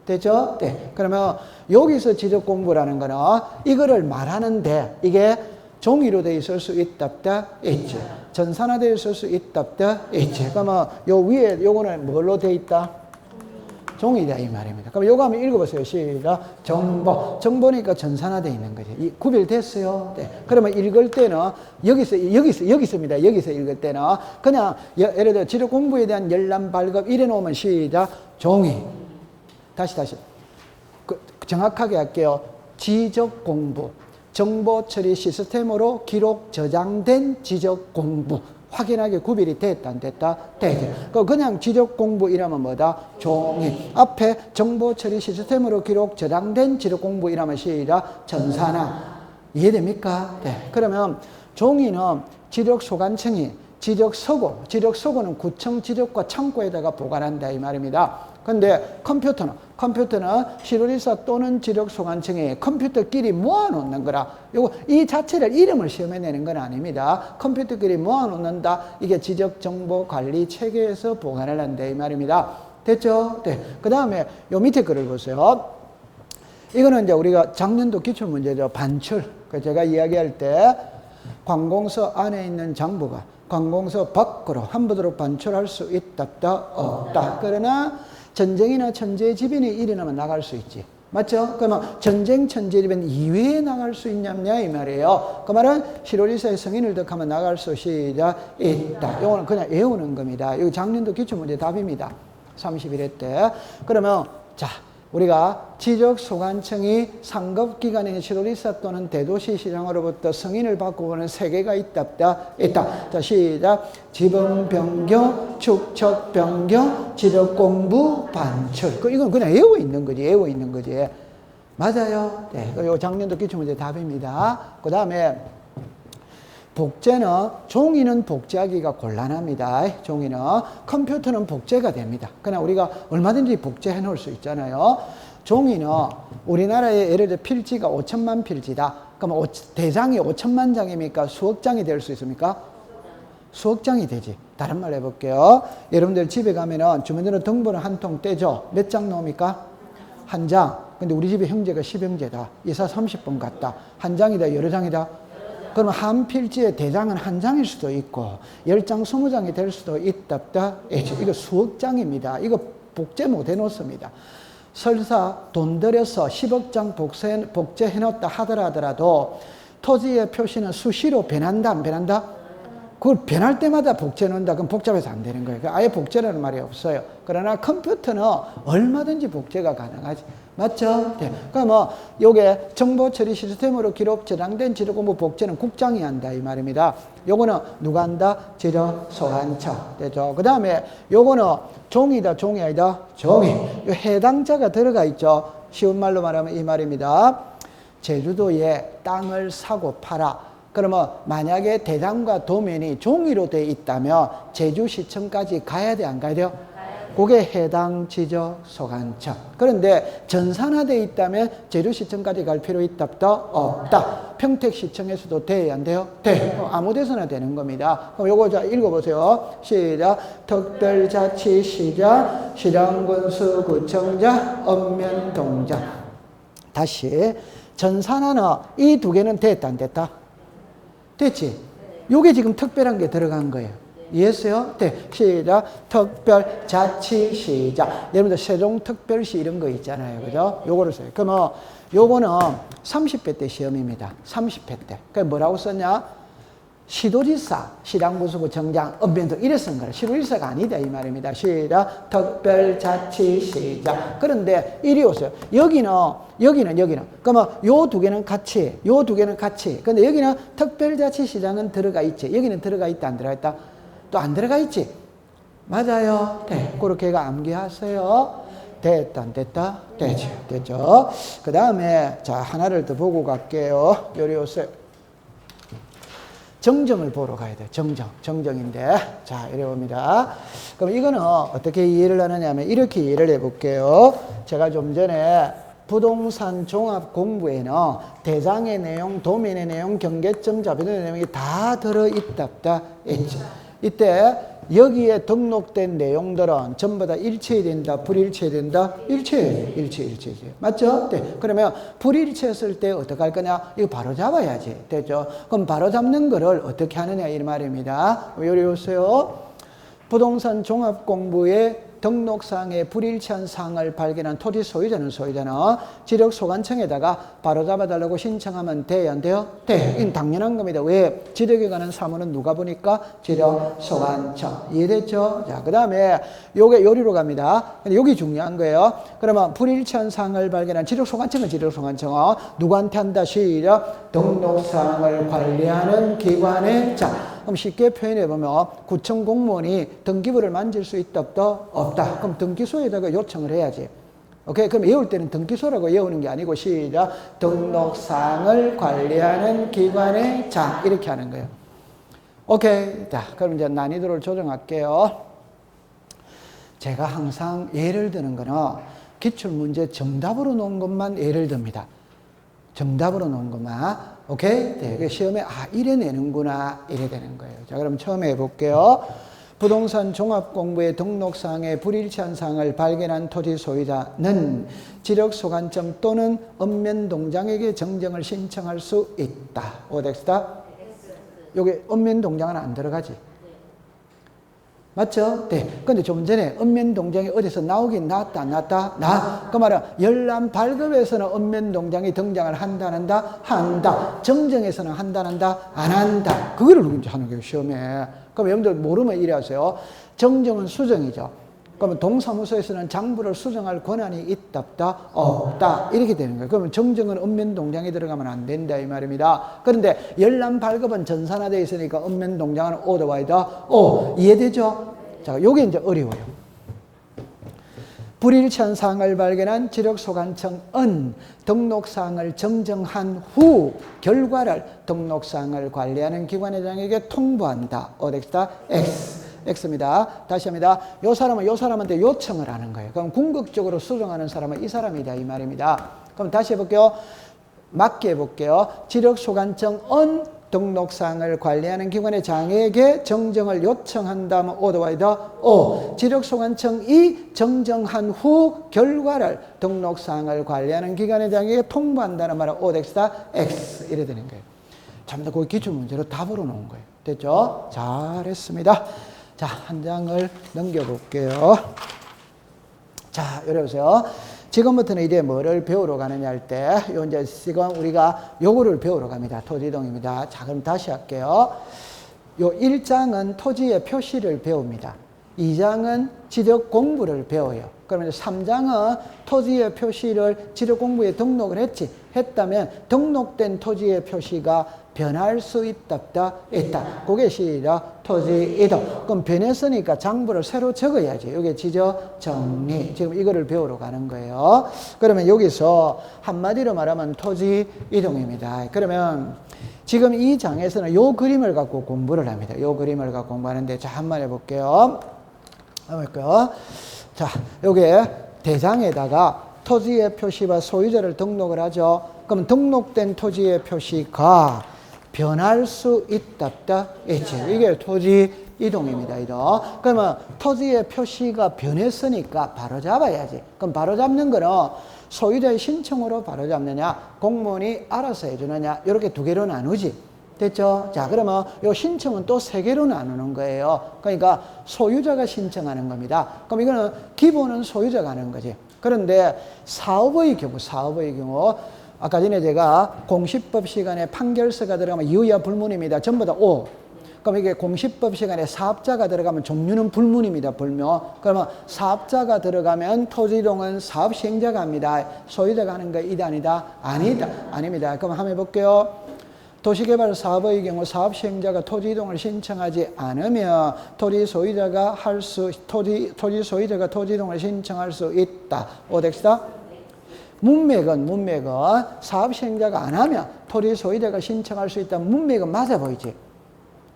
됐죠? 네. 그러면 여기서 지적 공부라는 거는 이거를 말하는데 이게 종이로 되어 있을 수 있다 없다? 있지. 전산화되어 있을 수 있다 없다? 있지. 그러면 요 위에 요거는 뭘로 되어 있다? 종이다 이 말입니다. 그럼 요거 한번 읽어보세요. 시작. 정보. 정보니까 전산화되어 있는 거지. 구별됐어요. 네. 그러면 읽을 때는 여기 있습니다. 여기서 읽을 때는 그냥 예를 들어 지적 공부에 대한 열람 발급 이래 놓으면 시작. 종이. 다시. 정확하게 할게요. 지적 공부. 정보 처리 시스템으로 기록 저장된 지적 공부. 확인하게 구별이 됐다 안 됐다? 되죠. 그냥 지적 공부 이라면 뭐다? 종이. 앞에 정보 처리 시스템으로 기록 저장된 지적 공부 이라면 시작. 전산화. 이해됩니까? 네. 그러면 종이는 지적 소관청이 지적 서고는 구청 지적과 창고에다가 보관한다 이 말입니다. 근데 컴퓨터는 실효리사 또는 지적소관청에 컴퓨터끼리 모아놓는 거라. 이 자체를 이름을 시험에 내는 건 아닙니다. 컴퓨터끼리 모아놓는다. 이게 지적정보관리 체계에서 보관을 한다 이 말입니다. 됐죠? 네. 그 다음에 요 밑에 글을 보세요. 이거는 이제 우리가 작년도 기출문제죠. 반출. 제가 이야기할 때 관공서 안에 있는 장부가 관공서 밖으로 함부로 반출할 수 있다 없다. 그러나 전쟁이나 천재지변이 일어나면 나갈 수 있지. 맞죠? 그러면 전쟁, 천재지변 이외에 나갈 수 있냐 이 말이에요. 그 말은 실효리사의 승인을 득하면 나갈 수 있다. 이거는 그냥 외우는 겁니다. 이거 작년도 기출문제 답입니다. 31회 때. 그러면 자, 우리가 지적소관청이 상급기관인 실효리사 또는 대도시 시장으로부터 승인을 받고 오는 세계가 있다. 자, 시작. 지분 변경, 축척 변경, 지적 공부, 반출. 이건 그냥 외워 있는 거지. 맞아요. 네. 요 작년도 기출문제 답입니다. 그 다음에 복제는 종이는 복제하기가 곤란합니다. 종이는 컴퓨터는 복제가 됩니다. 그냥 우리가 얼마든지 복제해 놓을 수 있잖아요. 종이는 우리나라의 예를 들어 필지가 5천만 필지다. 그럼 대장이 5천만 장이니까 수억 장이 될 수 있습니까? 수억 장이 되지. 다른 말 해볼게요. 여러분들 집에 가면은 주민등록 등본을 한 통 떼죠. 몇 장 나옵니까? 한 장. 근데 우리 집에 형제가 10형제다. 이사 30번 갔다. 한 장이다, 여러 장이다? 그러면 한 필지의 대장은 한 장일 수도 있고 10장, 20장이 될 수도 있다. 이거 수억 장입니다. 이거 복제 못 해놓습니다. 설사 돈 들여서 10억 장 복제해 놓았다 하더라도 토지의 표시는 수시로 변한다 안 변한다? 그걸 변할 때마다 복제해 놓는다. 그럼 복잡해서 안 되는 거예요. 아예 복제라는 말이 없어요. 그러나 컴퓨터는 얼마든지 복제가 가능하지. 맞죠? 네. 그럼 요게 정보 처리 시스템으로 기록 저장된 지적 공부 복제는 국장이 한다 이 말입니다. 요거는 누가 한다? 지적소관청. 되죠? 그 다음에 요거는 종이다, 종이 아니다? 종이. 요 해당자가 들어가 있죠. 쉬운 말로 말하면 이 말입니다. 제주도에 땅을 사고 팔아. 그러면 만약에 대장과 도면이 종이로 되어 있다면 제주시청까지 가야 돼, 안 가야 돼요? 그게 해당 지적소관청. 그런데 전산화되어 있다면 제주시청까지 갈 필요 있다 없다? 평택시청에서도 돼야 안 돼요? 돼. 아무 데서나 되는 겁니다. 그럼 요거 자 읽어보세요. 시작. 특별자치시장, 시장군수구청장, 읍면동장. 다시. 전산하는 이 두 개는 됐다 안 됐다? 됐지? 요게 지금 특별한 게 들어간 거예요. 이해했어요? 네. 시작. 특별자치시장. 여러분들 세종특별시 이런 거 있잖아요. 그죠? 요거를 써요. 그러면 요거는 30회 때 시험입니다. 30회 때. 그게 뭐라고 썼냐? 시도지사, 시장군수구청장, 읍면동 이래 쓴 거예요. 시도지사가 아니다 이 말입니다. 시작. 특별자치시장. 그런데 이리 오세요. 여기는. 그러면 요 두 개는 같이, 요 두 개는 같이. 근데 여기는 특별자치시장은 들어가 있지. 여기는 들어가 있다, 안 들어가 있다? 또 안 들어가 있지. 맞아요. 네. 그렇게가 암기하세요. 됐다, 안 됐다? 되죠. 됐죠. 그 다음에, 자, 하나를 더 보고 갈게요. 요리 오세요. 정정을 보러 가야 돼요. 정정인데. 자, 이래 봅니다. 그럼 이거는 어떻게 이해를 하느냐 하면 이렇게 이해를 해 볼게요. 제가 좀 전에 부동산 종합 공부에는 대장의 내용, 도면의 내용, 경계점, 좌표의 내용이 다 들어있답다 했죠. 이때 여기에 등록된 내용들은 전부 다 일치된다, 불일치된다? 일치해야지. 맞죠? 네. 그러면 불일치했을 때 어떻게 할 거냐? 이거 바로 잡아야지. 됐죠? 그럼 바로 잡는 거를 어떻게 하느냐 이 말입니다. 요리 오세요. 부동산 종합 공부에 등록상에 불일치한 사항을 발견한 토지 소유자는 지력소관청에다가 바로 잡아달라고 신청하면 돼요? 안 돼요? 돼. 이건 당연한 겁니다. 왜? 지력에 관한 사무는 누가 보니까? 지력소관청. 이해됐죠? 자, 그 다음에 요게 요리로 갑니다. 근데 여기 중요한 거예요. 그러면 불일치한 사항을 발견한 지력소관청은 누구한테 한다? 시작. 등록사항을 관리하는 기관에 자. 그럼 쉽게 표현해 보면 구청 공무원이 등기부를 만질 수 있다 없다. 그럼 등기소에다가 요청을 해야지. 오케이? 그럼 외울 때는 등기소라고 외우는 게 아니고 시작. 등록사항을 관리하는 기관의 장 이렇게 하는 거예요. 오케이. 자, 그럼 이제 난이도를 조정할게요. 제가 항상 예를 드는 거는 기출문제 정답으로 놓은 것만 예를 듭니다. 정답으로 놓은 것만. 오케이? 네. 시험에, 이래 내는구나. 이래 되는 거예요. 자, 그럼 처음에 해볼게요. 부동산 종합공부의 등록사항에 불일치한 사항을 발견한 토지 소유자는 지력소관청 또는 읍면동장에게 정정을 신청할 수 있다. 오덱스다? 여기 읍면동장은 안 들어가지. 맞죠? 네. 근데 좀 전에 읍면동장이 어디서 나오긴 나왔다, 안 나왔다? 그 말은 열람 발급에서는 읍면동장이 등장을 한다, 안 한다? 한다. 정정에서는 한다, 안 한다? 안 한다. 그거를 누군지 하는 거예요, 시험에. 그럼 여러분들 모르면 이래 하세요. 정정은 수정이죠. 그러면 동사무소에서는 장부를 수정할 권한이 있다, 없다? 이렇게 되는 거예요. 그러면 정정은 읍면동장에 들어가면 안 된다, 이 말입니다. 그런데 열람 발급은 전산화되어 있으니까 읍면동장은 오더와이다. 이해되죠? 자, 요게 이제 어려워요. 불일치한 사항을 발견한 지력소관청은 등록사항을 정정한 후 결과를 등록사항을 관리하는 기관회장에게 통보한다. 오덱스다? X입니다. 다시 합니다. 요 사람은 요 사람한테 요청을 하는 거예요. 그럼 궁극적으로 수정하는 사람은 이 사람이다 이 말입니다. 그럼 다시 해볼게요. 맞게 해볼게요. 지력소관청은 등록사항을 관리하는 기관의 장에게 정정을 요청한다면 오더와이더 지력소관청이 정정한 후 결과를 등록사항을 관리하는 기관의 장에게 통보한다는 말은 오덱스다 X 이래 되는 거예요. 전부 다 그 기출문제로 답으로 놓은 거예요. 됐죠? 잘했습니다. 자, 한 장을 넘겨볼게요. 자, 여기 보세요. 지금부터는 이제 뭐를 배우러 가느냐 할 때, 요 이제 지금 우리가 요거를 배우러 갑니다. 토지이동입니다. 자, 그럼 다시 할게요. 요 1장은 토지의 표시를 배웁니다. 2장은 지적 공부를 배워요. 그러면 3장은 토지의 표시를 지적 공부에 등록을 했다면 등록된 토지의 표시가 변할 수 있다. 그게 시작. 토지 이동. 그럼 변했으니까 장부를 새로 적어야지. 이게 지적 정리. 지금 이거를 배우러 가는 거예요. 그러면 여기서 한마디로 말하면 토지 이동입니다. 그러면 지금 이 장에서는 요 그림을 갖고 공부를 합니다. 요 그림을 갖고 공부하는데 자, 한번 해볼게요. 자, 요게 대장에다가 토지의 표시와 소유자를 등록을 하죠. 그럼 등록된 토지의 표시가 변할 수 있다, 없다? 있지. 이게 토지 이동입니다, 이동. 그러면 토지의 표시가 변했으니까 바로 잡아야지. 그럼 바로 잡는 거는 소유자의 신청으로 바로 잡느냐, 공무원이 알아서 해주느냐, 이렇게 두 개로 나누지. 됐죠? 자, 그러면 이 신청은 또 세 개로 나누는 거예요. 그러니까 소유자가 신청하는 겁니다. 그럼 이거는 기본은 소유자가 하는 거지. 그런데 사업의 경우, 아까 전에 제가 공시법 시간에 판결서가 들어가면 이유야 불문입니다. 전부 다 O. 그럼 이게 공시법 시간에 사업자가 들어가면 종류는 불문입니다. 불문. 그러면 사업자가 들어가면 토지이동은 사업 시행자가 합니다. 소유자가 하는 거 이다 아니다? 아니다. 아닙니다. 그럼 한번 해볼게요. 도시개발 사업의 경우 사업 시행자가 토지 이동을 신청하지 않으면 토지 소유자가 토지 이동을 신청할 수 있다. 오됐다? 문맥은 사업 시행자가 안 하면 토지 소유자가 신청할 수 있다. 문맥은 맞아 보이지?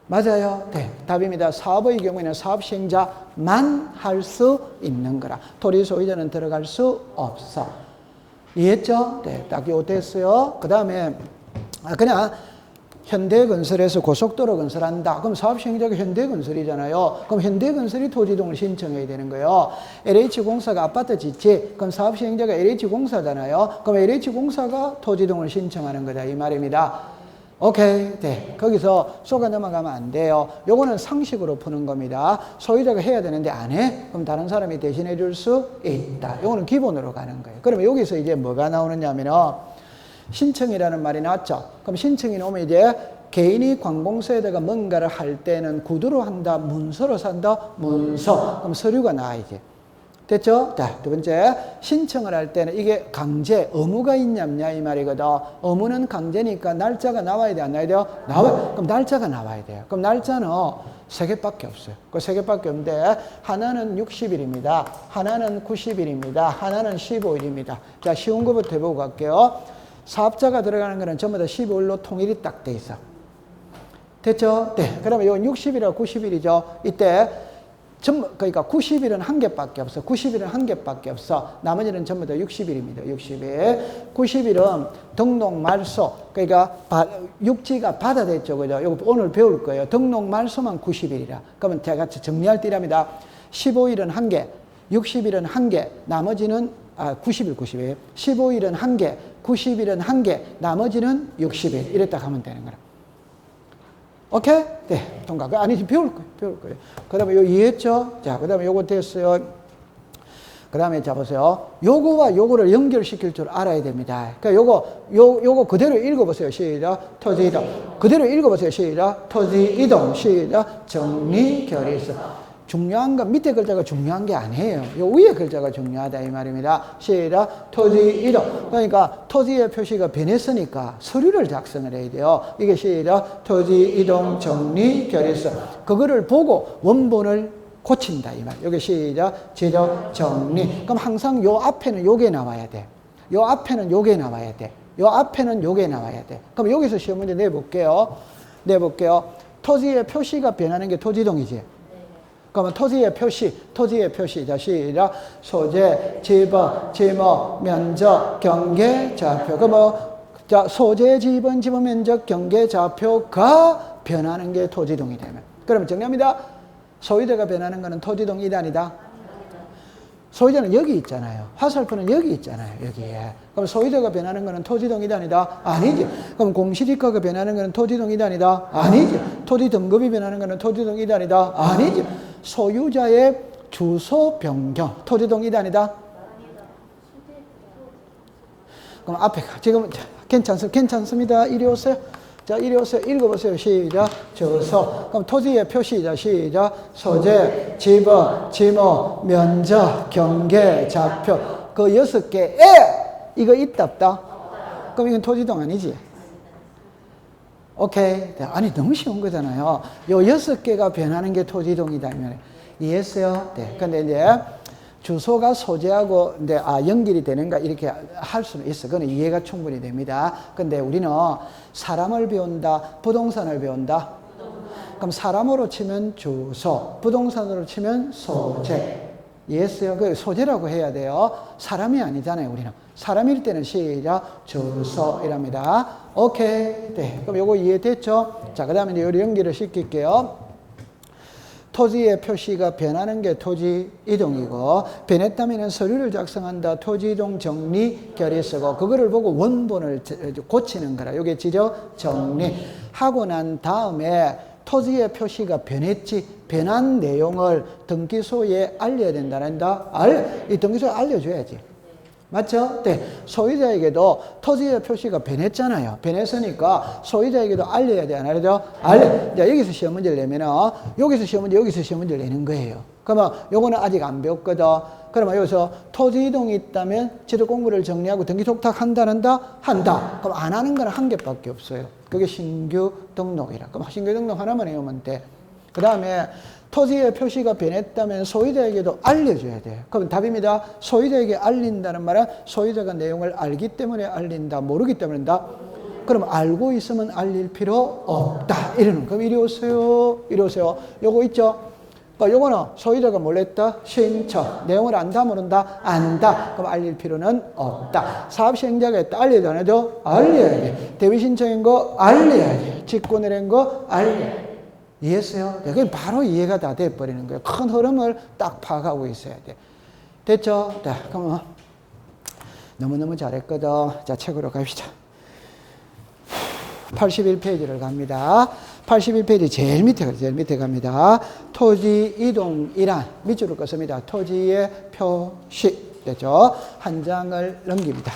맞아요. 네, 답입니다. 사업의 경우에는 사업 시행자만 할 수 있는 거라. 토지 소유자는 들어갈 수 없어. 이해했죠? 네, 딱 이해됐어요. 그 다음에 그냥 현대건설에서 고속도로 건설한다. 그럼 사업시행자가 현대건설이잖아요. 그럼 현대건설이 토지이동을 신청해야 되는 거예요. LH공사가 아파트 짓지. 그럼 사업시행자가 LH공사잖아요. 그럼 LH공사가 토지이동을 신청하는 거다. 이 말입니다. 오케이. 네. 거기서 쏘가 넘어가면 안 돼요. 요거는 상식으로 푸는 겁니다. 소유자가 해야 되는데 안 해? 그럼 다른 사람이 대신해 줄 수 있다. 요거는 기본으로 가는 거예요. 그러면 여기서 이제 뭐가 나오느냐 하면은 신청이라는 말이 나왔죠. 그럼 신청이 나오면 이제 개인이 관공서에다가 뭔가를 할 때는 구두로 한다, 문서로 산다, 문서. 그럼 서류가 나와야지. 됐죠? 자, 두 번째. 신청을 할 때는 이게 강제, 의무가 있냐, 없냐, 이 말이거든. 의무는 강제니까 날짜가 나와야 돼, 안 나와야 돼요? 나와요. 그럼 날짜가 나와야 돼요. 그럼 날짜는 세 개밖에 없어요. 그 세 개밖에 없는데, 하나는 60일입니다. 하나는 90일입니다. 하나는 15일입니다. 자, 쉬운 거부터 해보고 갈게요. 사업자가 들어가는 거는 전부 다 15일로 통일이 딱 돼 있어. 됐죠? 네. 그러면 이건 60일이랑 90일이죠. 이때 그러니까 90일은 한 개밖에 없어. 90일은 한 개밖에 없어. 나머지는 전부 다 60일입니다. 60일. 90일은 등록 말소. 그러니까 육지가 바다됐죠. 그죠? 이거 오늘 배울 거예요. 등록 말소만 90일이라. 그러면 제가 정리할 때 이랍니다. 15일은 한 개, 60일은 한 개, 나머지는 90일. 15일은 한 개, 90일은 한 개, 나머지는 60일. 이랬다 가면 되는 거라. 오케이? 네, 통과. 아니, 배울 거예요. 그 다음에 이해했죠? 자, 그 다음에 요거 됐어요. 그 다음에 자, 보세요. 요거와 요거를 연결시킬 줄 알아야 됩니다. 그러니까 요거 그대로 읽어보세요. 시작. 토지 이동. 그대로 읽어보세요. 시작. 토지 이동. 시작. 정리, 결의서. 중요한 건 밑에 글자가 중요한 게 아니에요. 요 위에 글자가 중요하다 이 말입니다. 시작. 토지 이동. 그러니까 토지의 표시가 변했으니까 서류를 작성을 해야 돼요. 이게 시작. 토지 이동 정리 결의서. 그거를 보고 원본을 고친다 이 말. 여기 시작. 지적 정리. 그럼 항상 요 앞에는 요게 나와야 돼. 요 앞에는 요게 나와야 돼. 요 앞에는 요게 나와야 돼. 그럼 여기서 시험 문제 내볼게요. 토지의 표시가 변하는 게 토지이동이지. 그러면 토지의 표시. 자, 시작. 소재, 지번, 지목, 면적, 경계, 좌표. 자, 소재, 지번, 지목, 면적, 경계, 좌표가 변하는 게 토지이동이 되면. 그러면 정리합니다. 소유자가 변하는 거는 토지이동이다, 아니다? 소유자는 여기 있잖아요. 화살표는 여기 있잖아요. 여기에. 그럼 소유자가 변하는 거는 토지이동이다, 아니다? 아니지. 그럼 공시지가가 변하는 거는 토지이동이다, 아니다? 아니지. 토지 등급이 변하는 거는 토지이동이다, 아니다? 아니지. 소유자의 주소 변경. 토지이동이다, 아니다? 그럼 앞에 지금 괜찮습니다. 이리 오세요. 자, 이리 오세요. 읽어보세요. 시작. 주소. 그럼 토지의 표시자. 시작. 소재, 지번, 지목, 면적, 경계, 좌표. 그 6개에 이거 있다, 없다? 그럼 이건 토지이동 아니지? 오케이. 아니, 너무 쉬운 거잖아요. 요 6개가 변하는 게 토지이동이다. 이해했어요? 네. 근데 이제 주소가 소재하고 이제 연결이 되는가 이렇게 할 수는 있어. 그건 이해가 충분히 됩니다. 근데 우리는 사람을 배운다, 부동산을 배운다. 그럼 사람으로 치면 주소, 부동산으로 치면 소재. 이해했어요? 그 소재라고 해야 돼요. 사람이 아니잖아요, 우리는. 사람일 때는 시작, 주소 이랍니다. 오케이. 네. 그럼 요거 이해됐죠? 자, 그 다음에 이제 요리 연기를 시킬게요. 토지의 표시가 변하는 게 토지 이동이고, 변했다면 서류를 작성한다. 토지 이동 정리 결의 쓰고, 그거를 보고 원본을 고치는 거라. 요게 지적 정리. 하고 난 다음에 토지의 표시가 변했지, 변한 내용을 등기소에 알려야 된다는다. 이 등기소에 알려줘야지. 맞죠? 네. 소유자에게도 토지의 표시가 변했잖아요. 변했으니까 소유자에게도 알려야 돼, 안 알려줘? 자, 여기서 시험 문제를 내면은, 여기서 시험 문제, 여기서 시험 문제를 내는 거예요. 그러면 요거는 아직 안 배웠거든. 그러면 여기서 토지 이동이 있다면 지도 공부를 정리하고 등기 독탁 한다? 한다. 그럼 안 하는 건 한 개밖에 없어요. 그게 신규 등록이라. 그럼 신규 등록 하나만 해오면 돼. 그 다음에 토지의 표시가 변했다면 소유자에게도 알려줘야 돼요. 그럼 답입니다. 소유자에게 알린다는 말은 소유자가 내용을 알기 때문에 알린다, 모르기 때문에 한다. 그럼 알고 있으면 알릴 필요 없다. 이러는. 그럼 이리 오세요. 이리 오세요. 요거 있죠? 그러니까 요거는 소유자가 몰랐다? 신청. 내용을 안다, 모른다? 안다. 그럼 알릴 필요는 없다. 사업시행자가 했다. 알려야 안 해도? 알려야 돼. 대위 신청인 거 알려야 돼. 직구 내린 거 알려야 돼. 이해했어요? 그게 바로 이해가 다 돼버리는 거예요. 큰 흐름을 딱 파악하고 있어야 돼. 됐죠? 네, 그럼 너무너무 잘했거든. 자, 책으로 갑시다. 81페이지를 갑니다. 81페이지 제일 밑에 갑니다. 토지 이동이란 밑줄을 긋습니다. 토지의 표시. 됐죠? 한 장을 넘깁니다.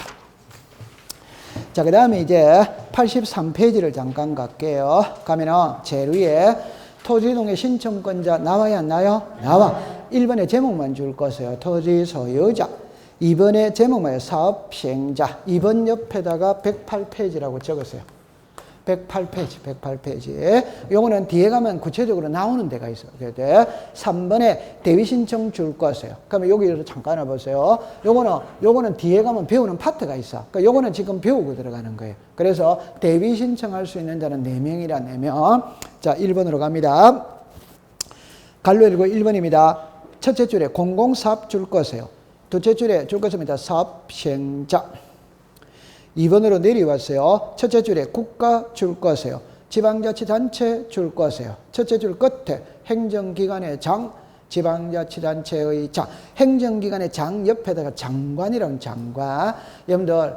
자, 그 다음에 이제 83페이지를 잠깐 갈게요. 가면은 제일 위에 토지이동의 신청권자 나와야 안 나요? 나와. 1번에 제목만 줄 것이에요. 토지 소유자. 2번에 제목만 사업시행자. 2번 옆에다가 108페이지라고 적었어요. 108페이지. 요거는 뒤에 가면 구체적으로 나오는 데가 있어요. 3번에 대위 신청 줄 거세요. 그러면 여기를 잠깐 와보세요. 요거는 뒤에 가면 배우는 파트가 있어. 그러니까 요거는 지금 배우고 들어가는 거예요. 그래서 대위 신청할 수 있는 자는 4명이라 4명. 자, 1번으로 갑니다. 갈로 읽고 1번입니다. 첫째 줄에 공공사업 줄 거세요. 둘째 줄에 줄 것입니다. 사업시행자. 2번으로 내려왔어요. 첫째 줄에 국가 줄 거세요. 지방자치단체 줄 거세요. 첫째 줄 끝에 행정기관의 장, 지방자치단체의 장. 행정기관의 장 옆에다가 장관이라는 장관. 여러분들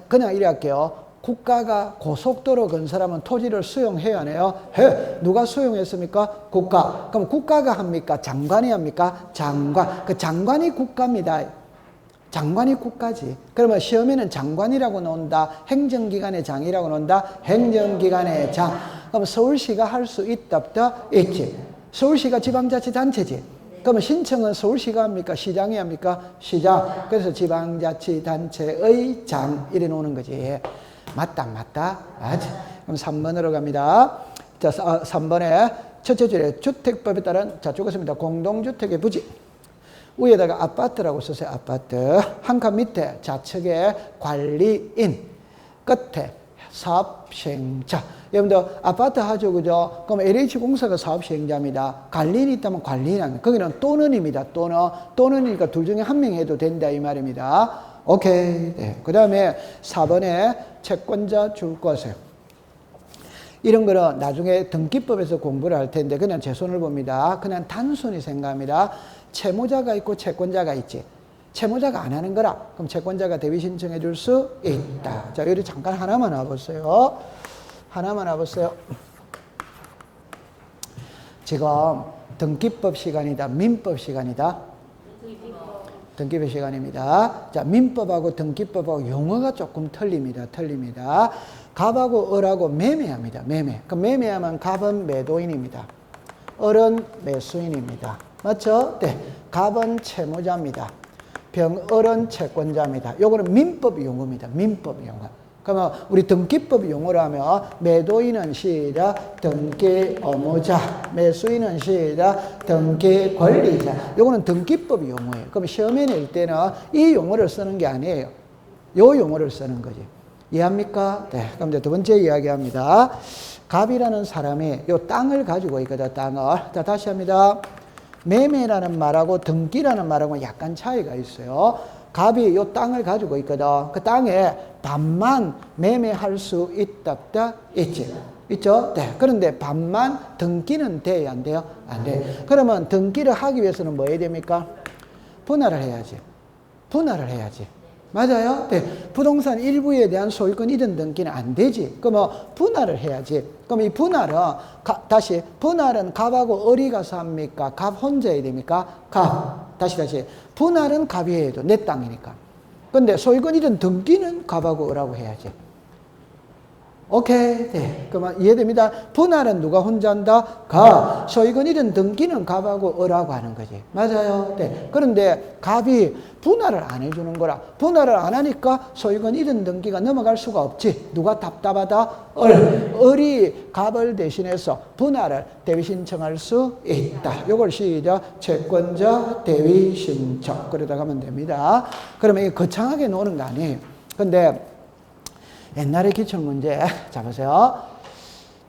그냥 이래 할게요. 국가가 고속도로 건설하면 토지를 수용해야 하네요. 해. 누가 수용했습니까? 국가. 그럼 국가가 합니까? 장관이 합니까? 장관. 그 장관이 국가입니다. 장관이 국가지. 그러면 시험에는 장관이라고 나온다. 행정기관의 장이라고 나온다. 행정기관의 장. 그럼 서울시가 할 수 있다, 없다? 있지. 서울시가 지방자치단체지. 그러면 신청은 서울시가 합니까? 시장이 합니까? 시장. 그래서 지방자치단체의 장 이래 놓는 거지. 맞다, 맞다. 맞지. 그럼 3번으로 갑니다. 자, 3번에 첫째 줄에 주택법에 따른 자, 죽었습니다. 공동주택의 부지. 위에다가 아파트라고 쓰세요. 아파트. 한 칸 밑에 좌측에 관리인, 끝에 사업시행자. 여러분들 아파트 하죠, 그죠? 그럼 LH공사가 사업시행자입니다. 관리인이 있다면 관리인. 거기는 또는입니다. 또는이니까 둘 중에 한 명 해도 된다 이 말입니다. 오케이. 네. 그 다음에 4번에 채권자 줄 거세요. 이런 거는 나중에 등기법에서 공부를 할 텐데 그냥 제 손을 봅니다. 그냥 단순히 생각합니다. 채무자가 있고 채권자가 있지. 채무자가 안 하는 거라. 그럼 채권자가 대위 신청해 줄 수 있다. 자, 여기 잠깐 하나만 와보세요. 하나만 와보세요. 지금 등기법 시간이다. 민법 시간이다. 등기법 시간입니다. 자, 민법하고 등기법하고 용어가 조금 틀립니다. 갑하고 을하고 매매합니다. 매매. 그럼 매매하면 갑은 매도인입니다. 을은 매수인입니다. 맞죠? 네. 갑은 채무자입니다. 을은 채권자입니다. 요거는 민법 용어입니다. 민법 용어. 그러면 우리 등기법 용어로 하면 매도인은 시작 등기 의무자, 매수인은 시작 등기 권리자. 요거는 등기법 용어예요. 그럼 시험에 낼 때는 이 용어를 쓰는 게 아니에요. 요 용어를 쓰는 거지. 이해합니까? 네. 그럼 이제 두 번째 이야기합니다. 갑이라는 사람이 요 땅을 가지고 있거든, 땅을. 자, 다시 합니다. 매매라는 말하고 등기라는 말하고 약간 차이가 있어요. 갑이 요 땅을 가지고 있거든. 그 땅에 반만 매매할 수 있다, 있지? 있죠? 네. 그런데 반만 등기는 돼야 안 돼요? 안 돼. 그러면 등기를 하기 위해서는 뭐 해야 됩니까? 분할을 해야지. 분할을 해야지. 맞아요? 네. 부동산 일부에 대한 소유권 이전 등기는 안 되지. 그러면 분할을 해야지. 그럼 이 분할은, 다시, 분할은 갑하고 을이 가서 합니까? 갑 혼자 해야 됩니까? 갑. 다시. 분할은 갑이 해야 돼. 내 땅이니까. 근데 소유권 이전 등기는 갑하고 을하고 해야지. 오케이. 네. 그러면 이해됩니다. 분할은 누가 혼자 한다? 갑. 소유권 이전 등기는 갑하고 을하고 하는 거지. 맞아요. 네. 그런데 갑이 분할을 안 해주는 거라. 분할을 안 하니까 소유권 이전 등기가 넘어갈 수가 없지. 누가 답답하다? 을이 갑을 대신해서 분할을 대위 신청할 수 있다. 요걸 시작. 채권자 대위 신청. 그러다 가면 됩니다. 그러면 이게 거창하게 노는 거 아니에요. 근데 옛날에 기출문제, 자 보세요.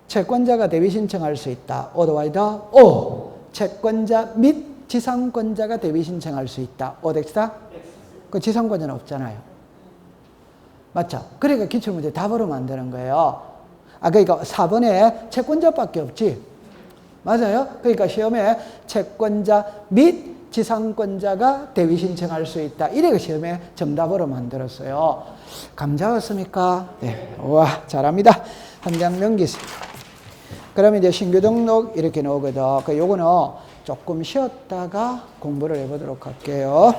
채권자가 대위 신청할 수 있다. 오더와이더 오. 채권자 및 지상권자가 대위 신청할 수 있다. 오덱스다? 그 지상권자는 없잖아요. 맞죠? 그러니까 기출문제 답으로 만드는 거예요. 그러니까 4번에 채권자밖에 없지. 맞아요? 그러니까 시험에 채권자 및 지상권자가 대위 신청할 수 있다. 이래가 시험에 정답으로 만들었어요. 감 잡았습니까? 네. 와, 잘합니다. 한장 명기세. 그러면 이제 신규 등록 이렇게 나오거든. 요거는 조금 쉬었다가 공부를 해보도록 할게요.